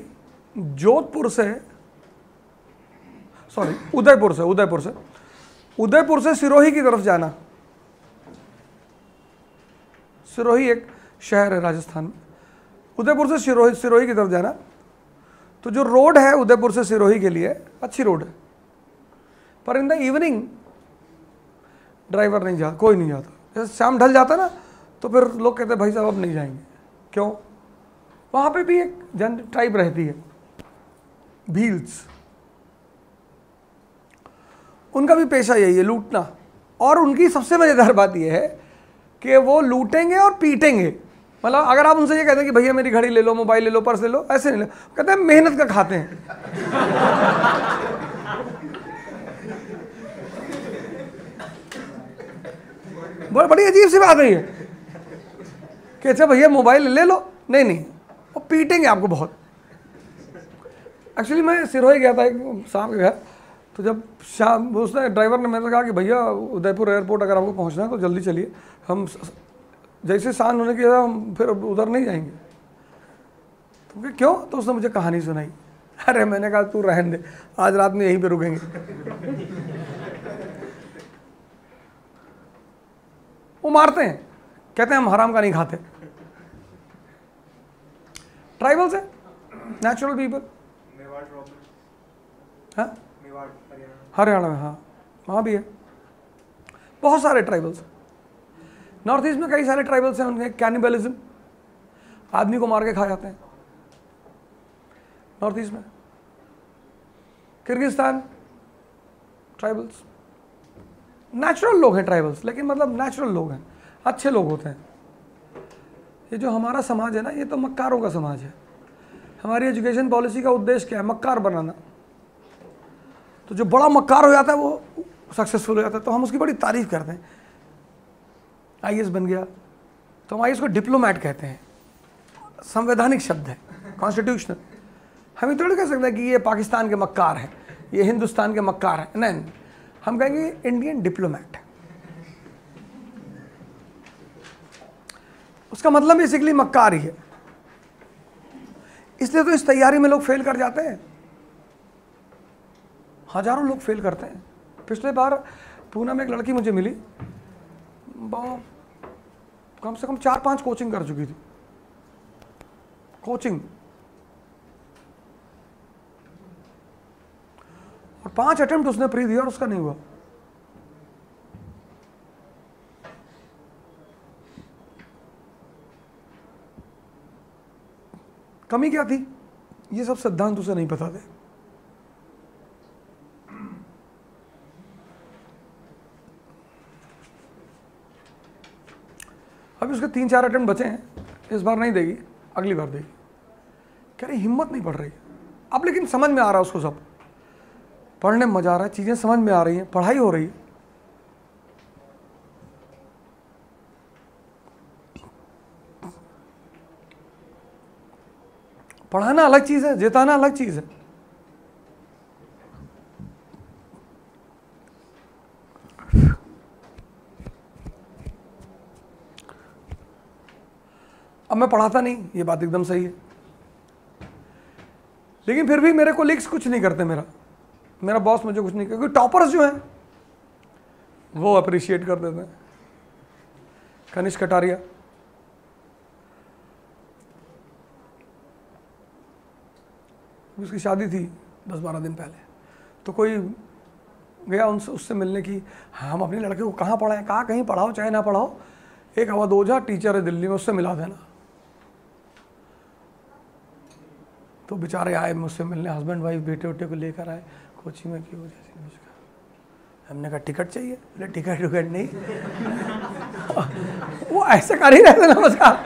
[SPEAKER 1] जोधपुर से, सॉरी उदयपुर से सिरोही की तरफ जाना। सिरोही एक शहर है राजस्थान में। उदयपुर से सिरोही की तरफ जाना, तो जो रोड है उदयपुर से सिरोही के लिए अच्छी रोड है, पर इन द इवनिंग ड्राइवर नहीं जाता, कोई नहीं जाता। जैसे शाम ढल जाता ना, तो फिर लोग कहते हैं भाई साहब अब नहीं जाएंगे। क्यों? वहाँ पे भी एक जन ट्राइब रहती है, भील्स। उनका भी पेशा यही है, लूटना। और उनकी सबसे मज़ेदार बात यह है कि वो लूटेंगे और पीटेंगे। मतलब अगर आप उनसे ये कहते हैं कि भैया मेरी घड़ी ले लो, मोबाइल ले लो, पर्स ले लो, ऐसे नहीं ले, कहते हैं मेहनत का खाते हैं। बड़ी अजीब सी बात है ये कि अच्छा भैया मोबाइल ले लो, नहीं नहीं, वो पीटेंगे आपको बहुत। एक्चुअली मैं सिरोही गया था एक शाम के घर, तो जब शाम उसने ड्राइवर ने मेरे से कहा कि भैया उदयपुर एयरपोर्ट अगर आपको पहुंचना है तो जल्दी चलिए, हम जैसे शांत होने के हम फिर उधर नहीं जाएंगे। तो क्यों? तो उसने मुझे कहानी सुनाई। अरे मैंने कहा तू रहने दे, आज रात में यहीं पे रुकेंगे। वो मारते हैं, कहते हैं हम हराम का नहीं खाते। ट्राइबल्स है, नेचुरल पीपल।
[SPEAKER 2] मेवाड़ रॉबर्ट,
[SPEAKER 1] हाँ
[SPEAKER 2] मेवाड़ हरियाणा,
[SPEAKER 1] हरियाणा में, हाँ वहाँ भी है बहुत सारे ट्राइबल्स। नॉर्थ ईस्ट में कई सारे ट्राइबल्स हैं, उनके कैनिबलिज्म, आदमी को मार के खा जाते हैं नॉर्थ ईस्ट में। किर्गिस्तान, ट्राइबल्स, नेचुरल लोग हैं ट्राइबल्स, लेकिन मतलब नेचुरल लोग हैं, अच्छे लोग होते हैं। ये जो हमारा समाज है ना, ये तो मक्कारों का समाज है। हमारी एजुकेशन पॉलिसी का उद्देश्य क्या है? मक्कार बनाना। तो जो बड़ा मक्कार हो जाता है वो सक्सेसफुल हो जाता है, तो हम उसकी बड़ी तारीफ करते हैं। आईएएस बन गया, तो हम आईएएस को डिप्लोमैट कहते हैं, संवैधानिक शब्द है, कॉन्स्टिट्यूशनल। हम ये थोड़ी कह सकते हैं कि ये पाकिस्तान के मक्कार हैं, ये हिंदुस्तान के मक्कार हैं, नहीं, हम कहेंगे इंडियन डिप्लोमैट। उसका मतलब बेसिकली मक्कार ही है। इसलिए तो इस तैयारी में लोग फेल कर जाते हैं, हजारों लोग फेल करते हैं। पिछले बार पूना में एक लड़की मुझे मिली, कम से कम 4-5 कोचिंग कर चुकी थी, कोचिंग, और 5 अटेम्प्ट उसने प्री दिया और उसका नहीं हुआ। कमी क्या थी? ये सब सिद्धांत उसे नहीं पता थे। अभी उसके 3-4 अटेम्प्ट बचे हैं, इस बार नहीं देगी, अगली बार देगी। कह रही हिम्मत नहीं पड़ रही अब, लेकिन समझ में आ रहा है उसको, सब पढ़ने में मजा आ रहा है, चीजें समझ में आ रही हैं, पढ़ाई हो रही है। पढ़ाना अलग चीज है, जिताना अलग चीज है। अब मैं पढ़ाता नहीं, ये बात एकदम सही है, लेकिन फिर भी मेरे कोलीग्स कुछ नहीं करते, मेरा बॉस मुझे कुछ नहीं करता, क्योंकि टॉपर्स जो हैं वो अप्रिशिएट कर देते हैं। कनिष्क कटारिया, उसकी शादी थी 10-12 दिन पहले, तो कोई गया उससे मिलने की, हम अपने लड़के को कहाँ पढ़ाएं, कहाँ कहीं पढ़ाओ चाहे ना पढ़ाओ, एक अवध ओझा टीचर है दिल्ली में, उससे मिला देना। तो बेचारे आए मुझसे मिलने, हस्बैंड वाइफ बेटे उटे को लेकर आए, कोचिंग में की वजह से मुझका, हमने कहा टिकट चाहिए, बोले टिकट विकट नहीं वो ऐसे कर ही रहते ना नमस्कार।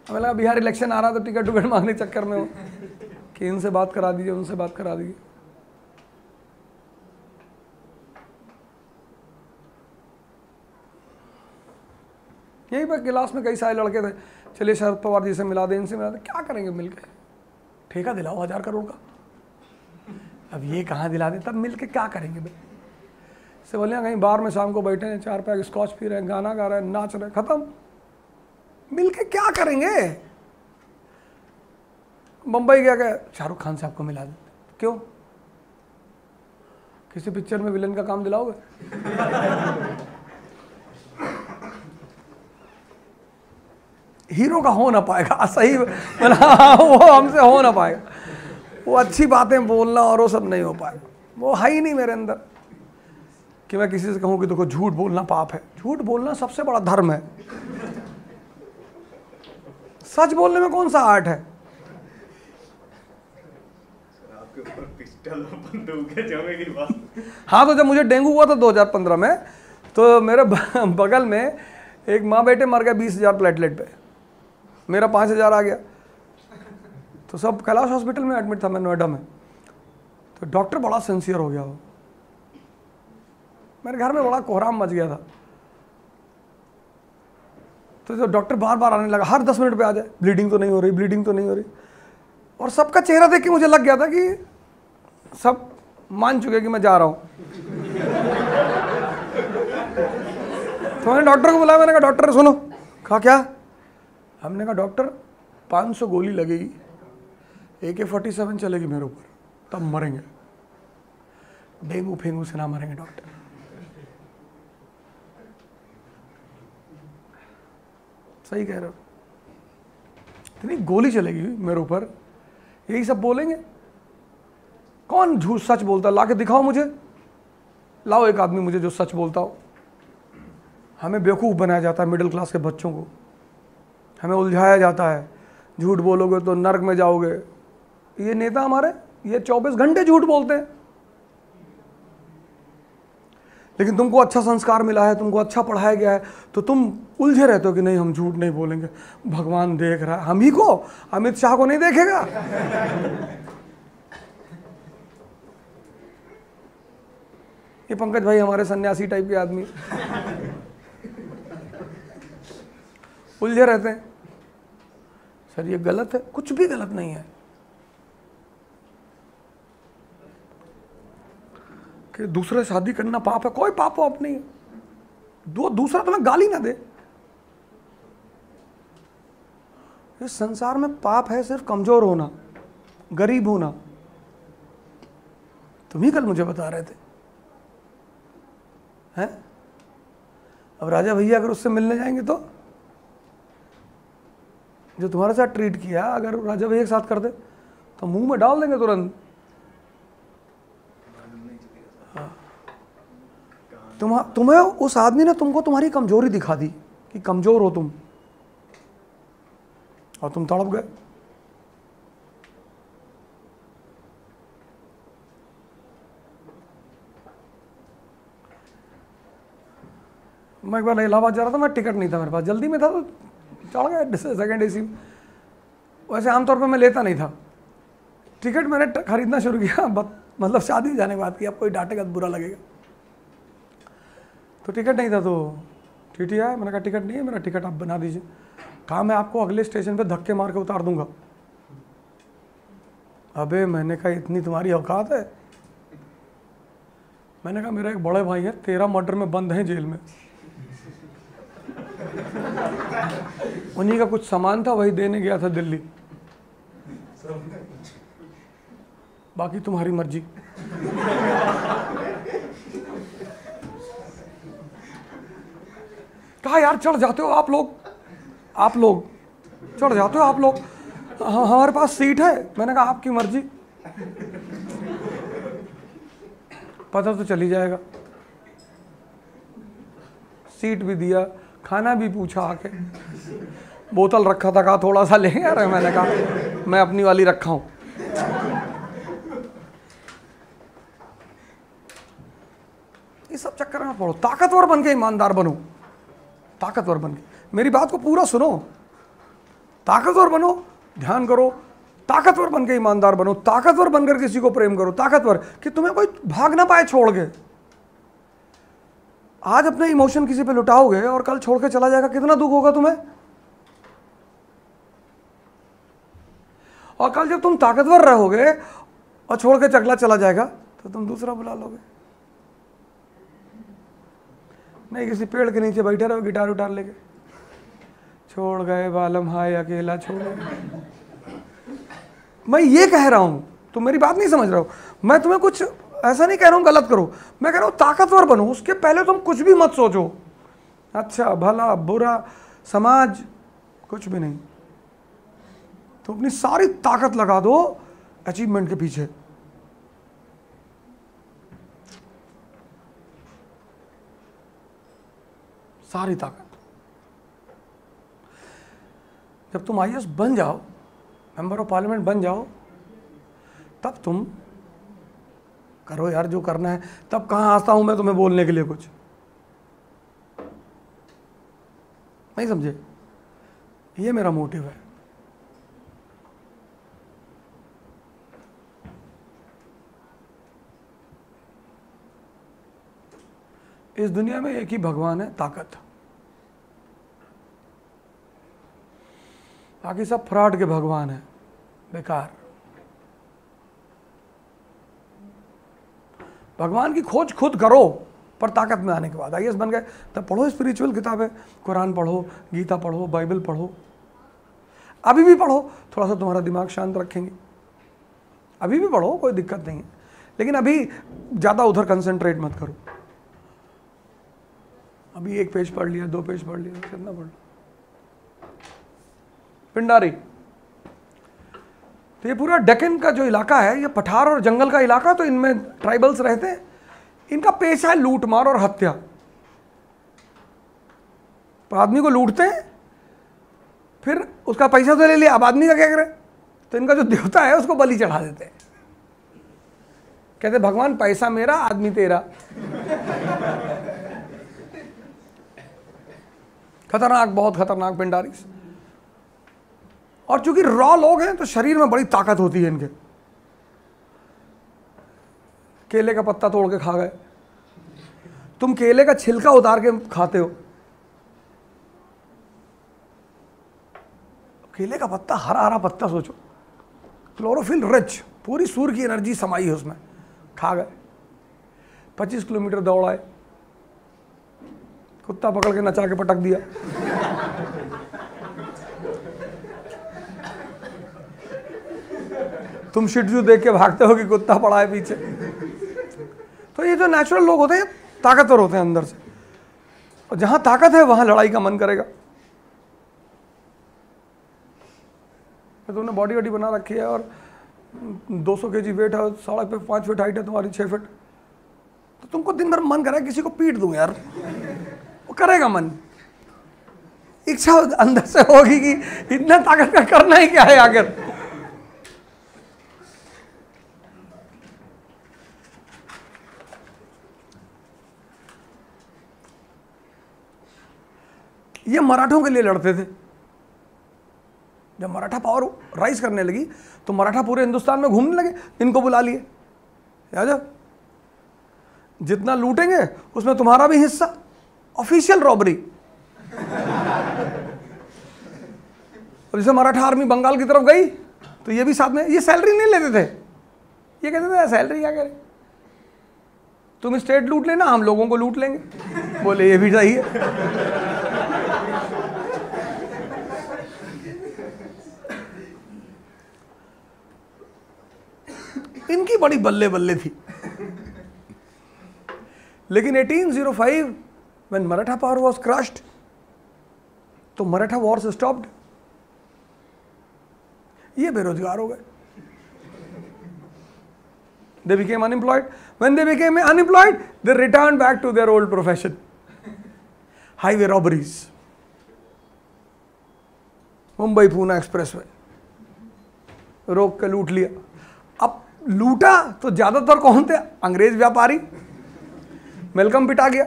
[SPEAKER 1] हमें लगा बिहार इलेक्शन आ रहा तो टिकट विकट मांगने चक्कर में हो कि इनसे बात करा दीजिए, उनसे बात करा दीजिए। यहीं पर क्लास में कई सारे लड़के थे, चलिए शरद पवार जी से मिला दे, इनसे मिला दे, क्या करेंगे मिलके, ठेका दिलाओ 1000 करोड़ का, अब ये कहाँ दिला दे, तब मिलके क्या करेंगे भाई। से बोले कहीं बार में शाम को बैठे हैं, 4 पैक स्कॉच पी रहे हैं, गाना गा रहे हैं, नाच रहे हैं, खत्म, मिलके क्या करेंगे। मुंबई गया क्या, शाहरुख खान से आपको मिला दे, क्यों, किसी पिक्चर में विलन का काम दिलाओगे। हीरो का हो ना पाएगा, सही वो हमसे हो ना पाएगा, वो अच्छी बातें बोलना और वो सब नहीं हो पाएगा, वो है ही नहीं मेरे अंदर कि मैं किसी से कहूँ कि देखो झूठ बोलना पाप है। झूठ बोलना सबसे बड़ा धर्म है, सच बोलने में कौन सा आर्ट है।
[SPEAKER 2] आपके ऊपर पिस्टल और बंदूक है जमेगी बात।
[SPEAKER 1] हाँ, तो जब मुझे डेंगू हुआ था 2015 में, तो मेरे बगल में एक माँ बेटे मर गए 20,000 प्लेटलेट पे, मेरा 5,000 आ गया। तो सब कैलाश हॉस्पिटल में एडमिट था मैं, नोएडा में। तो डॉक्टर बड़ा सिंसियर हो गया, वो मेरे घर में बड़ा कोहराम मच गया था। तो डॉक्टर बार बार आने लगा, हर 10 मिनट पे आ जाए, ब्लीडिंग तो नहीं हो रही, ब्लीडिंग तो नहीं हो रही। और सबका चेहरा देख के मुझे लग गया था कि सब मान चुके कि मैं जा रहा हूँ। तो मैंने डॉक्टर को बुलाया, मैंने कहा डॉक्टर सुनो। कहा क्या? हमने कहा डॉक्टर 500 गोली लगेगी, AK-47 चलेगी मेरे ऊपर, तब मरेंगे, डेंगू फेंगू से ना मरेंगे डॉक्टर। सही कह रहे हो, इतनी गोली चलेगी मेरे ऊपर, यही सब बोलेंगे। कौन झूठ सच बोलता है? ला के दिखाओ मुझे, लाओ एक आदमी मुझे जो सच बोलता हो। हमें बेवकूफ़ बनाया जाता है, मिडिल क्लास के बच्चों को हमें उलझाया जाता है, झूठ बोलोगे तो नर्क में जाओगे। ये नेता हमारे ये 24 घंटे झूठ बोलते हैं, लेकिन तुमको अच्छा संस्कार मिला है, तुमको अच्छा पढ़ाया गया है, तो तुम उलझे रहते हो कि नहीं हम झूठ नहीं बोलेंगे, भगवान देख रहा है। हम ही को, अमित शाह को नहीं देखेगा। ये पंकज भाई हमारे सन्यासी टाइप के आदमी उलझे रहते हैं। सर ये गलत है, कुछ भी गलत नहीं है कि दूसरे शादी करना पाप है, कोई पाप वाप नहीं है। दूसरा तुम्हें गाली ना दे। इस संसार में पाप है सिर्फ कमजोर होना, गरीब होना। तुम ही कल मुझे बता रहे थे हैं? अब राजा भैया अगर उससे मिलने जाएंगे तो जो तुम्हारे साथ ट्रीट किया, अगर राजा भैया के साथ कर दे तो मुंह में डाल देंगे तुरंत। तुम्हें उस आदमी ने तुमको तुम्हारी कमजोरी दिखा दी कि कमजोर हो तुम, और तुम तड़प गए। मैं एक बार इलाहाबाद जा रहा था, मैं टिकट नहीं था मेरे पास, जल्दी में था तो चढ़ गया सेकंड AC। वैसे आमतौर पे मैं लेता नहीं था टिकट, मैंने खरीदना शुरू किया, मतलब शादी जाने के बाद कि अब कोई डांटेगा तो बुरा लगेगा। तो टिकट नहीं था, तो TT आया, मैंने कहा टिकट नहीं है, मेरा टिकट आप बना दीजिए। कहा मैं आपको अगले स्टेशन पे धक्के मार के उतार दूंगा। अबे मैंने कहा इतनी तुम्हारी औकात है? मैंने कहा मेरा एक बड़े भाई है, 13 मर्डर में बंद हैं जेल में, उन्हीं का कुछ सामान था वही देने गया था दिल्ली। बाकी तुम्हारी मर्जी। कहा यार चढ़ जाते हो आप लोग चढ़ जाते हो आप लोग, हमारे पास सीट है। मैंने कहा आपकी मर्जी, पता तो चली जाएगा। सीट भी दिया, खाना भी पूछा आके, बोतल रखा था, कहा थोड़ा सा लेंगे यार। मैंने कहा मैं अपनी वाली रखा हूं। ये सब चक्कर में पड़ो, ताकतवर बन के ईमानदार बनो, ताकतवर बन के। मेरी बात को पूरा सुनो, ताकतवर बनो, ध्यान करो, ताकतवर बन के ईमानदार बनो, ताकतवर बनकर किसी को प्रेम करो, ताकतवर कि तुम्हें कोई भाग ना पाए छोड़ के। आज अपने इमोशन किसी पे लुटाओगे और कल छोड़ के चला जाएगा, कितना दुख होगा तुम्हें। और कल जब तुम ताकतवर रहोगे और छोड़ के चगला चला जाएगा तो तुम दूसरा बुला लोगे। नहीं, किसी पेड़ के नीचे बैठे रहो गिटार उटार लेके, छोड़ गए बालम हाय अकेला छोड़। मैं ये कह रहा हूं, तुम मेरी बात नहीं समझ रहे हो। मैं तुम्हें कुछ ऐसा नहीं कह रहा हूं गलत करो, मैं कह रहा हूं ताकतवर बनो। उसके पहले तुम कुछ भी मत सोचो, अच्छा भला बुरा समाज, कुछ भी नहीं। तो अपनी सारी ताकत लगा दो अचीवमेंट के पीछे। सारी ताकत। जब तुम आईएएस बन जाओ, मेंबर ऑफ पार्लियामेंट बन जाओ, तब तुम करो यार जो करना है। तब कहां आता हूं मैं तुम्हें बोलने के लिए कुछ, नहीं समझे। ये मेरा मोटिव है। इस दुनिया में एक ही भगवान है, ताकत। बाकी सब फ्रॉड के भगवान है, बेकार। भगवान की खोज खुद करो, पर ताकत में आने के बाद। आईएएस बन गए तब पढ़ो स्पिरिचुअल किताबें, कुरान पढ़ो, गीता पढ़ो, बाइबल पढ़ो। अभी भी पढ़ो, थोड़ा सा तुम्हारा दिमाग शांत रखेंगे। अभी भी पढ़ो, कोई दिक्कत नहीं है, लेकिन अभी ज़्यादा उधर कंसंट्रेट मत करो। अभी 1 पेज पढ़ लिया, 2 पेज पढ़ लिया, कितना पढ़ लिया। पिंडारी, तो ये पूरा डेक्कन का जो इलाका है, ये पठार और जंगल का इलाका, तो इनमें ट्राइबल्स रहते हैं। इनका पेशा है लूट मार और हत्या। तो आदमी को लूटते हैं, फिर उसका पैसा तो ले लिया, अब आदमी का क्या करे। तो इनका जो देवता है उसको बलि चढ़ा देते हैं। कहते भगवान पैसा मेरा, आदमी तेरा। खतरनाक, बहुत खतरनाक पिंडारी। और चूंकि रॉ लोग हैं तो शरीर में बड़ी ताकत होती है इनके। केले का पत्ता तोड़ के खा गए, तुम केले का छिलका उतार के खाते हो। केले का पत्ता, हरा हरा पत्ता, सोचो, क्लोरोफिल रिच, पूरी सूर्य की एनर्जी समाई है उसमें। खा गए, 25 किलोमीटर दौड़ आए, कुत्ता पकड़ के नचा के पटक दिया। तुम शिटजू देख के भागते हो कि कुत्ता पड़ा है पीछे। तो ये जो नेचुरल लोग होते हैं ताकतवर होते हैं अंदर से, और जहां ताकत है वहां लड़ाई का मन करेगा। तो तुमने बॉडी वॉडी बना रखी है और 200 kg वेट है, 5.5 फीट हाइट है तुम्हारी, 6 फीट, तो तुमको दिन भर मन करे किसी को पीट दूं यार, वो करेगा मन। इच्छा अंदर से होगी कि इतना ताकत का करना ही क्या है आखिर। ये मराठों के लिए लड़ते थे। जब मराठा पावर राइज करने लगी तो मराठा पूरे हिंदुस्तान में घूमने लगे, इनको बुला लिए, याद, जितना लूटेंगे उसमें तुम्हारा भी हिस्सा, ऑफिशियल रॉबरी। और जैसे मराठा आर्मी बंगाल की तरफ गई तो ये भी साथ में, ये सैलरी नहीं लेते थे, ये कहते थे सैलरी क्या करें, तुम स्टेट लूट लेना, हम लोगों को लूट लेंगे। बोले ये भी सही है। इनकी बड़ी बल्ले बल्ले थी। लेकिन 1805 when Maratha power was crushed, तो मराठा wars stopped, ये बेरोजगार हो गए। They became unemployed. When they became unemployed, they returned back to their old profession, highway robberies, Mumbai Poona express में रोक के लूट लिया। अब लूटा तो ज्यादातर कौन थे? अंग्रेज व्यापारी। मेलकम पिटा गया।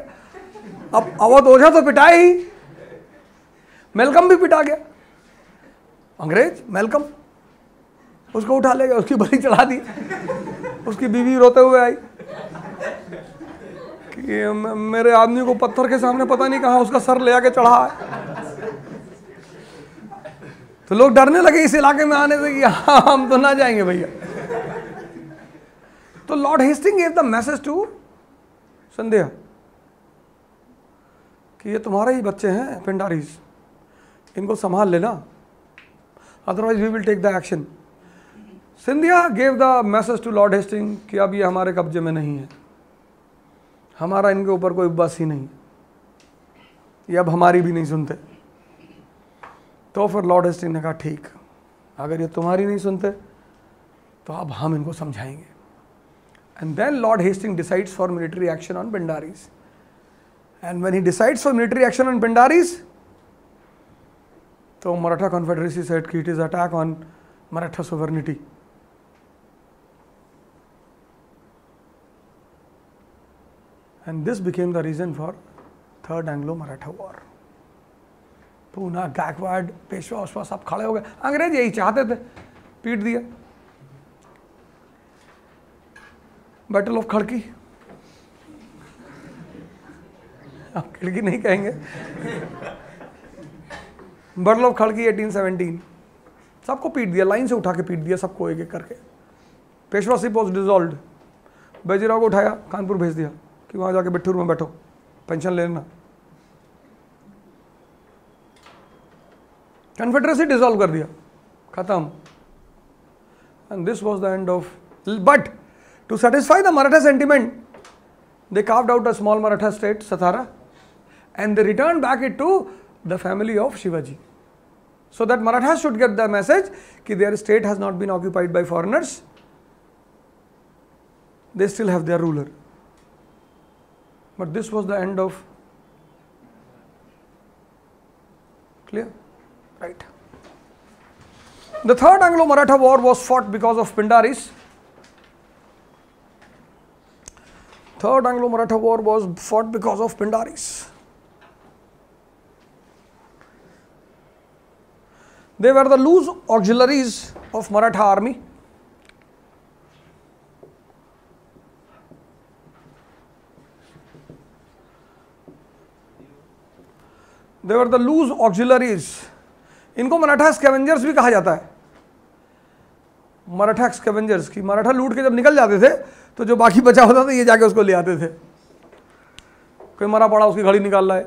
[SPEAKER 1] अब अवध ओझा तो पिटाए ही, मेलकम भी पिटा गया। अंग्रेज मेलकम उसको उठा ले गया, उसकी बलि चढ़ा दी। उसकी बीवी रोते हुए आई कि मेरे आदमी को पत्थर के सामने पता नहीं कहाँ उसका सर ले आके चढ़ा है। तो लोग डरने लगे इस इलाके में आने से कि हाँ हम तो ना जाएंगे भैया। तो lord Hasting gave the message to Sandhya कि ये तुम्हारे ही बच्चे हैं पिंडारीज, इनको संभाल लेना, otherwise we will take the action. Scindia gave the message to Lord Hasting कि अब ये हमारे कब्जे में नहीं है, हमारा इनके ऊपर कोई बस ही नहीं, ये अब हमारी भी नहीं सुनते। तो फिर लॉर्ड हेस्टिंग ने कहा ठीक, अगर ये तुम्हारी नहीं सुनते तो अब हम इनको समझाएंगे। And then lord Hasting decides for military action on Pindaris. And when he decides for military action on Pindaris, तो मराठा कॉन्फेडरेसी सेड कि it is attack on Maratha sovereignty. And this became the reason for Third Anglo-Maratha War. Poona, Gaekwad, Peshwa उशवा सब खड़े हो गए। अंग्रेज यही चाहते थे, पीट दिया। बैटल ऑफ खड़की, आप खिड़की नहीं कहेंगे, बैटल ऑफ खड़की 1817, सबको पीट दिया, लाइन से उठा के पीट दिया सबको एक एक करके। Peshwaship was dissolved, Bajirao को उठाया कानपुर भेज दिया कि वहां जाके बिट्ठूर में बैठो, पेंशन ले लेना। कन्फेडरेसी डिसॉल्व कर दिया, खत्म। And this was the end of, but to satisfy the Maratha sentiment they carved out a small Maratha state, Satara, and they returned back it to the family of Shivaji, so that Marathas should get the message कि their state has not been occupied by foreigners, they still have their ruler. But this was the end of, clear? Right. The Third Anglo-Maratha War was fought because of Pindaris. Third Anglo-Maratha War was fought because of Pindaris. They were the loose auxiliaries of Maratha army. They were the loose auxiliaries. इनको Maratha scavengers भी कहा जाता है। Maratha scavengers की, मराठा लूट के जब निकल जाते थे तो जो बाकी बचा होता था ये जाके उसको ले आते थे। कोई मरा पड़ा उसकी घड़ी निकाल रहा है।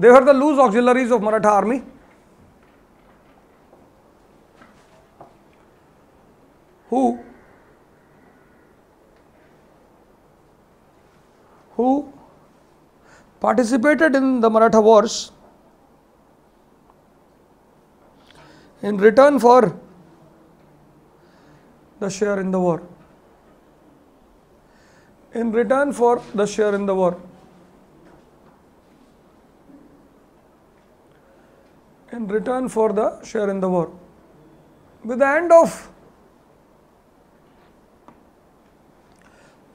[SPEAKER 1] They were the loose auxiliaries of Maratha army. Who participated in the Maratha wars in return for the share in the war. In return for the share in the war. In return for the share in the war. With the end of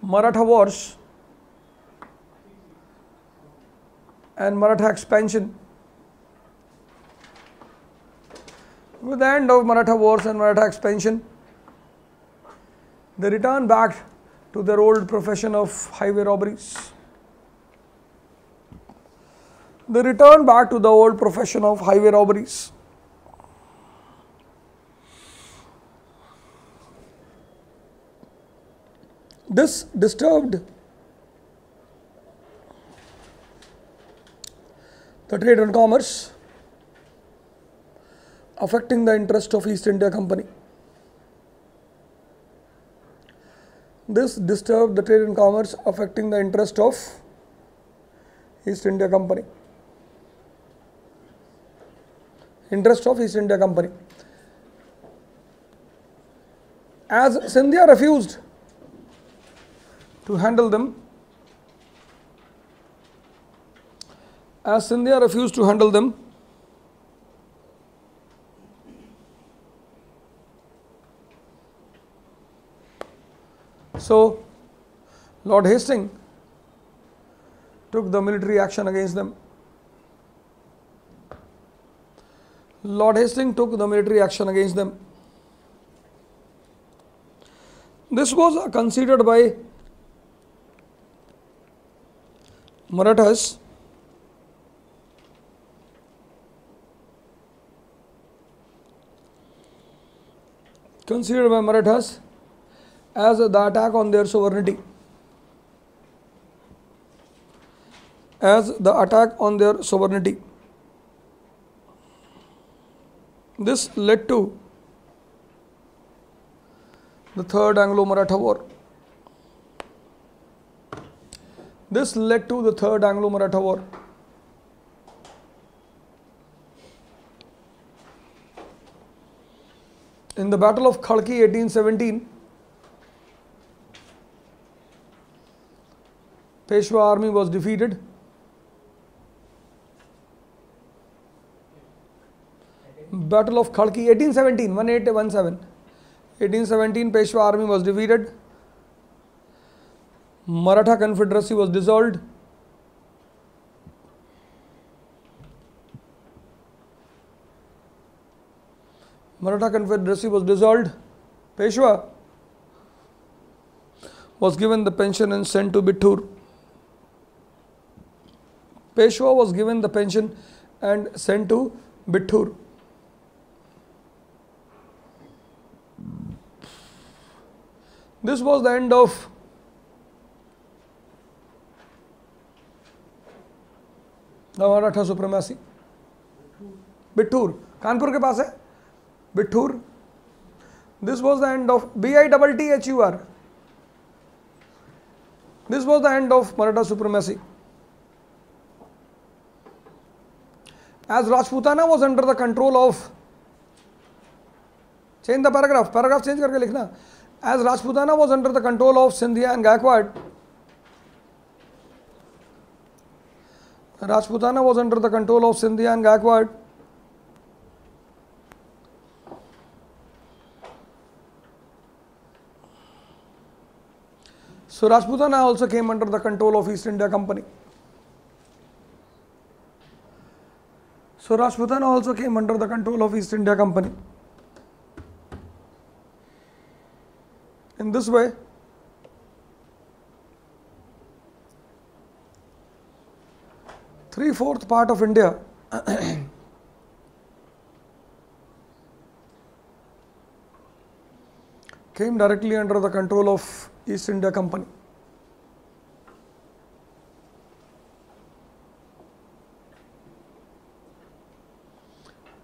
[SPEAKER 1] Maratha wars and Maratha expansion, with the end of Maratha wars and Maratha expansion, they returned back to their old profession of highway robberies. They returned back to the old profession of highway robberies. This disturbed the trade and commerce, affecting the interest of East India Company. This disturbed the trade and commerce, affecting the interest of East India Company. Interest of East India Company. As Scindia refused to handle them, so Lord Hastings took the military action against them. Lord Hastings took the military action against them. This was considered by Marathas as the attack on their sovereignty. This led to the Third Anglo-Maratha War. In the Battle of Khalki 1817, Peshwa army was defeated. Battle of Khalki 1817, 1817. 1817, Peshwa army was defeated. Maratha Confederacy was dissolved. Peshwa was given the pension and sent to Bittur. This was the end of the Maratha supremacy. Bittur, Kanpur के पास है Bittur. This was the end of Bittur. This was the end of Maratha supremacy. As Rajputana was under the control of, change the paragraph change करके लिखना. As Rajputana was under the control of Scindia and Gaikwad, so Rajputana also came under the control of East India Company. In this way, three-fourths part of India came directly under the control of East India Company.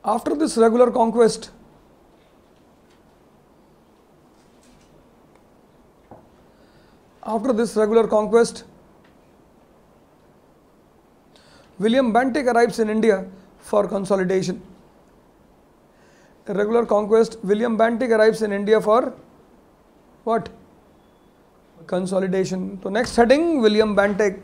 [SPEAKER 1] After this regular conquest, William Bentinck arrives in India for consolidation. Irregular conquest, William Bentinck arrives in India for what? Consolidation. So next heading, William Bentinck.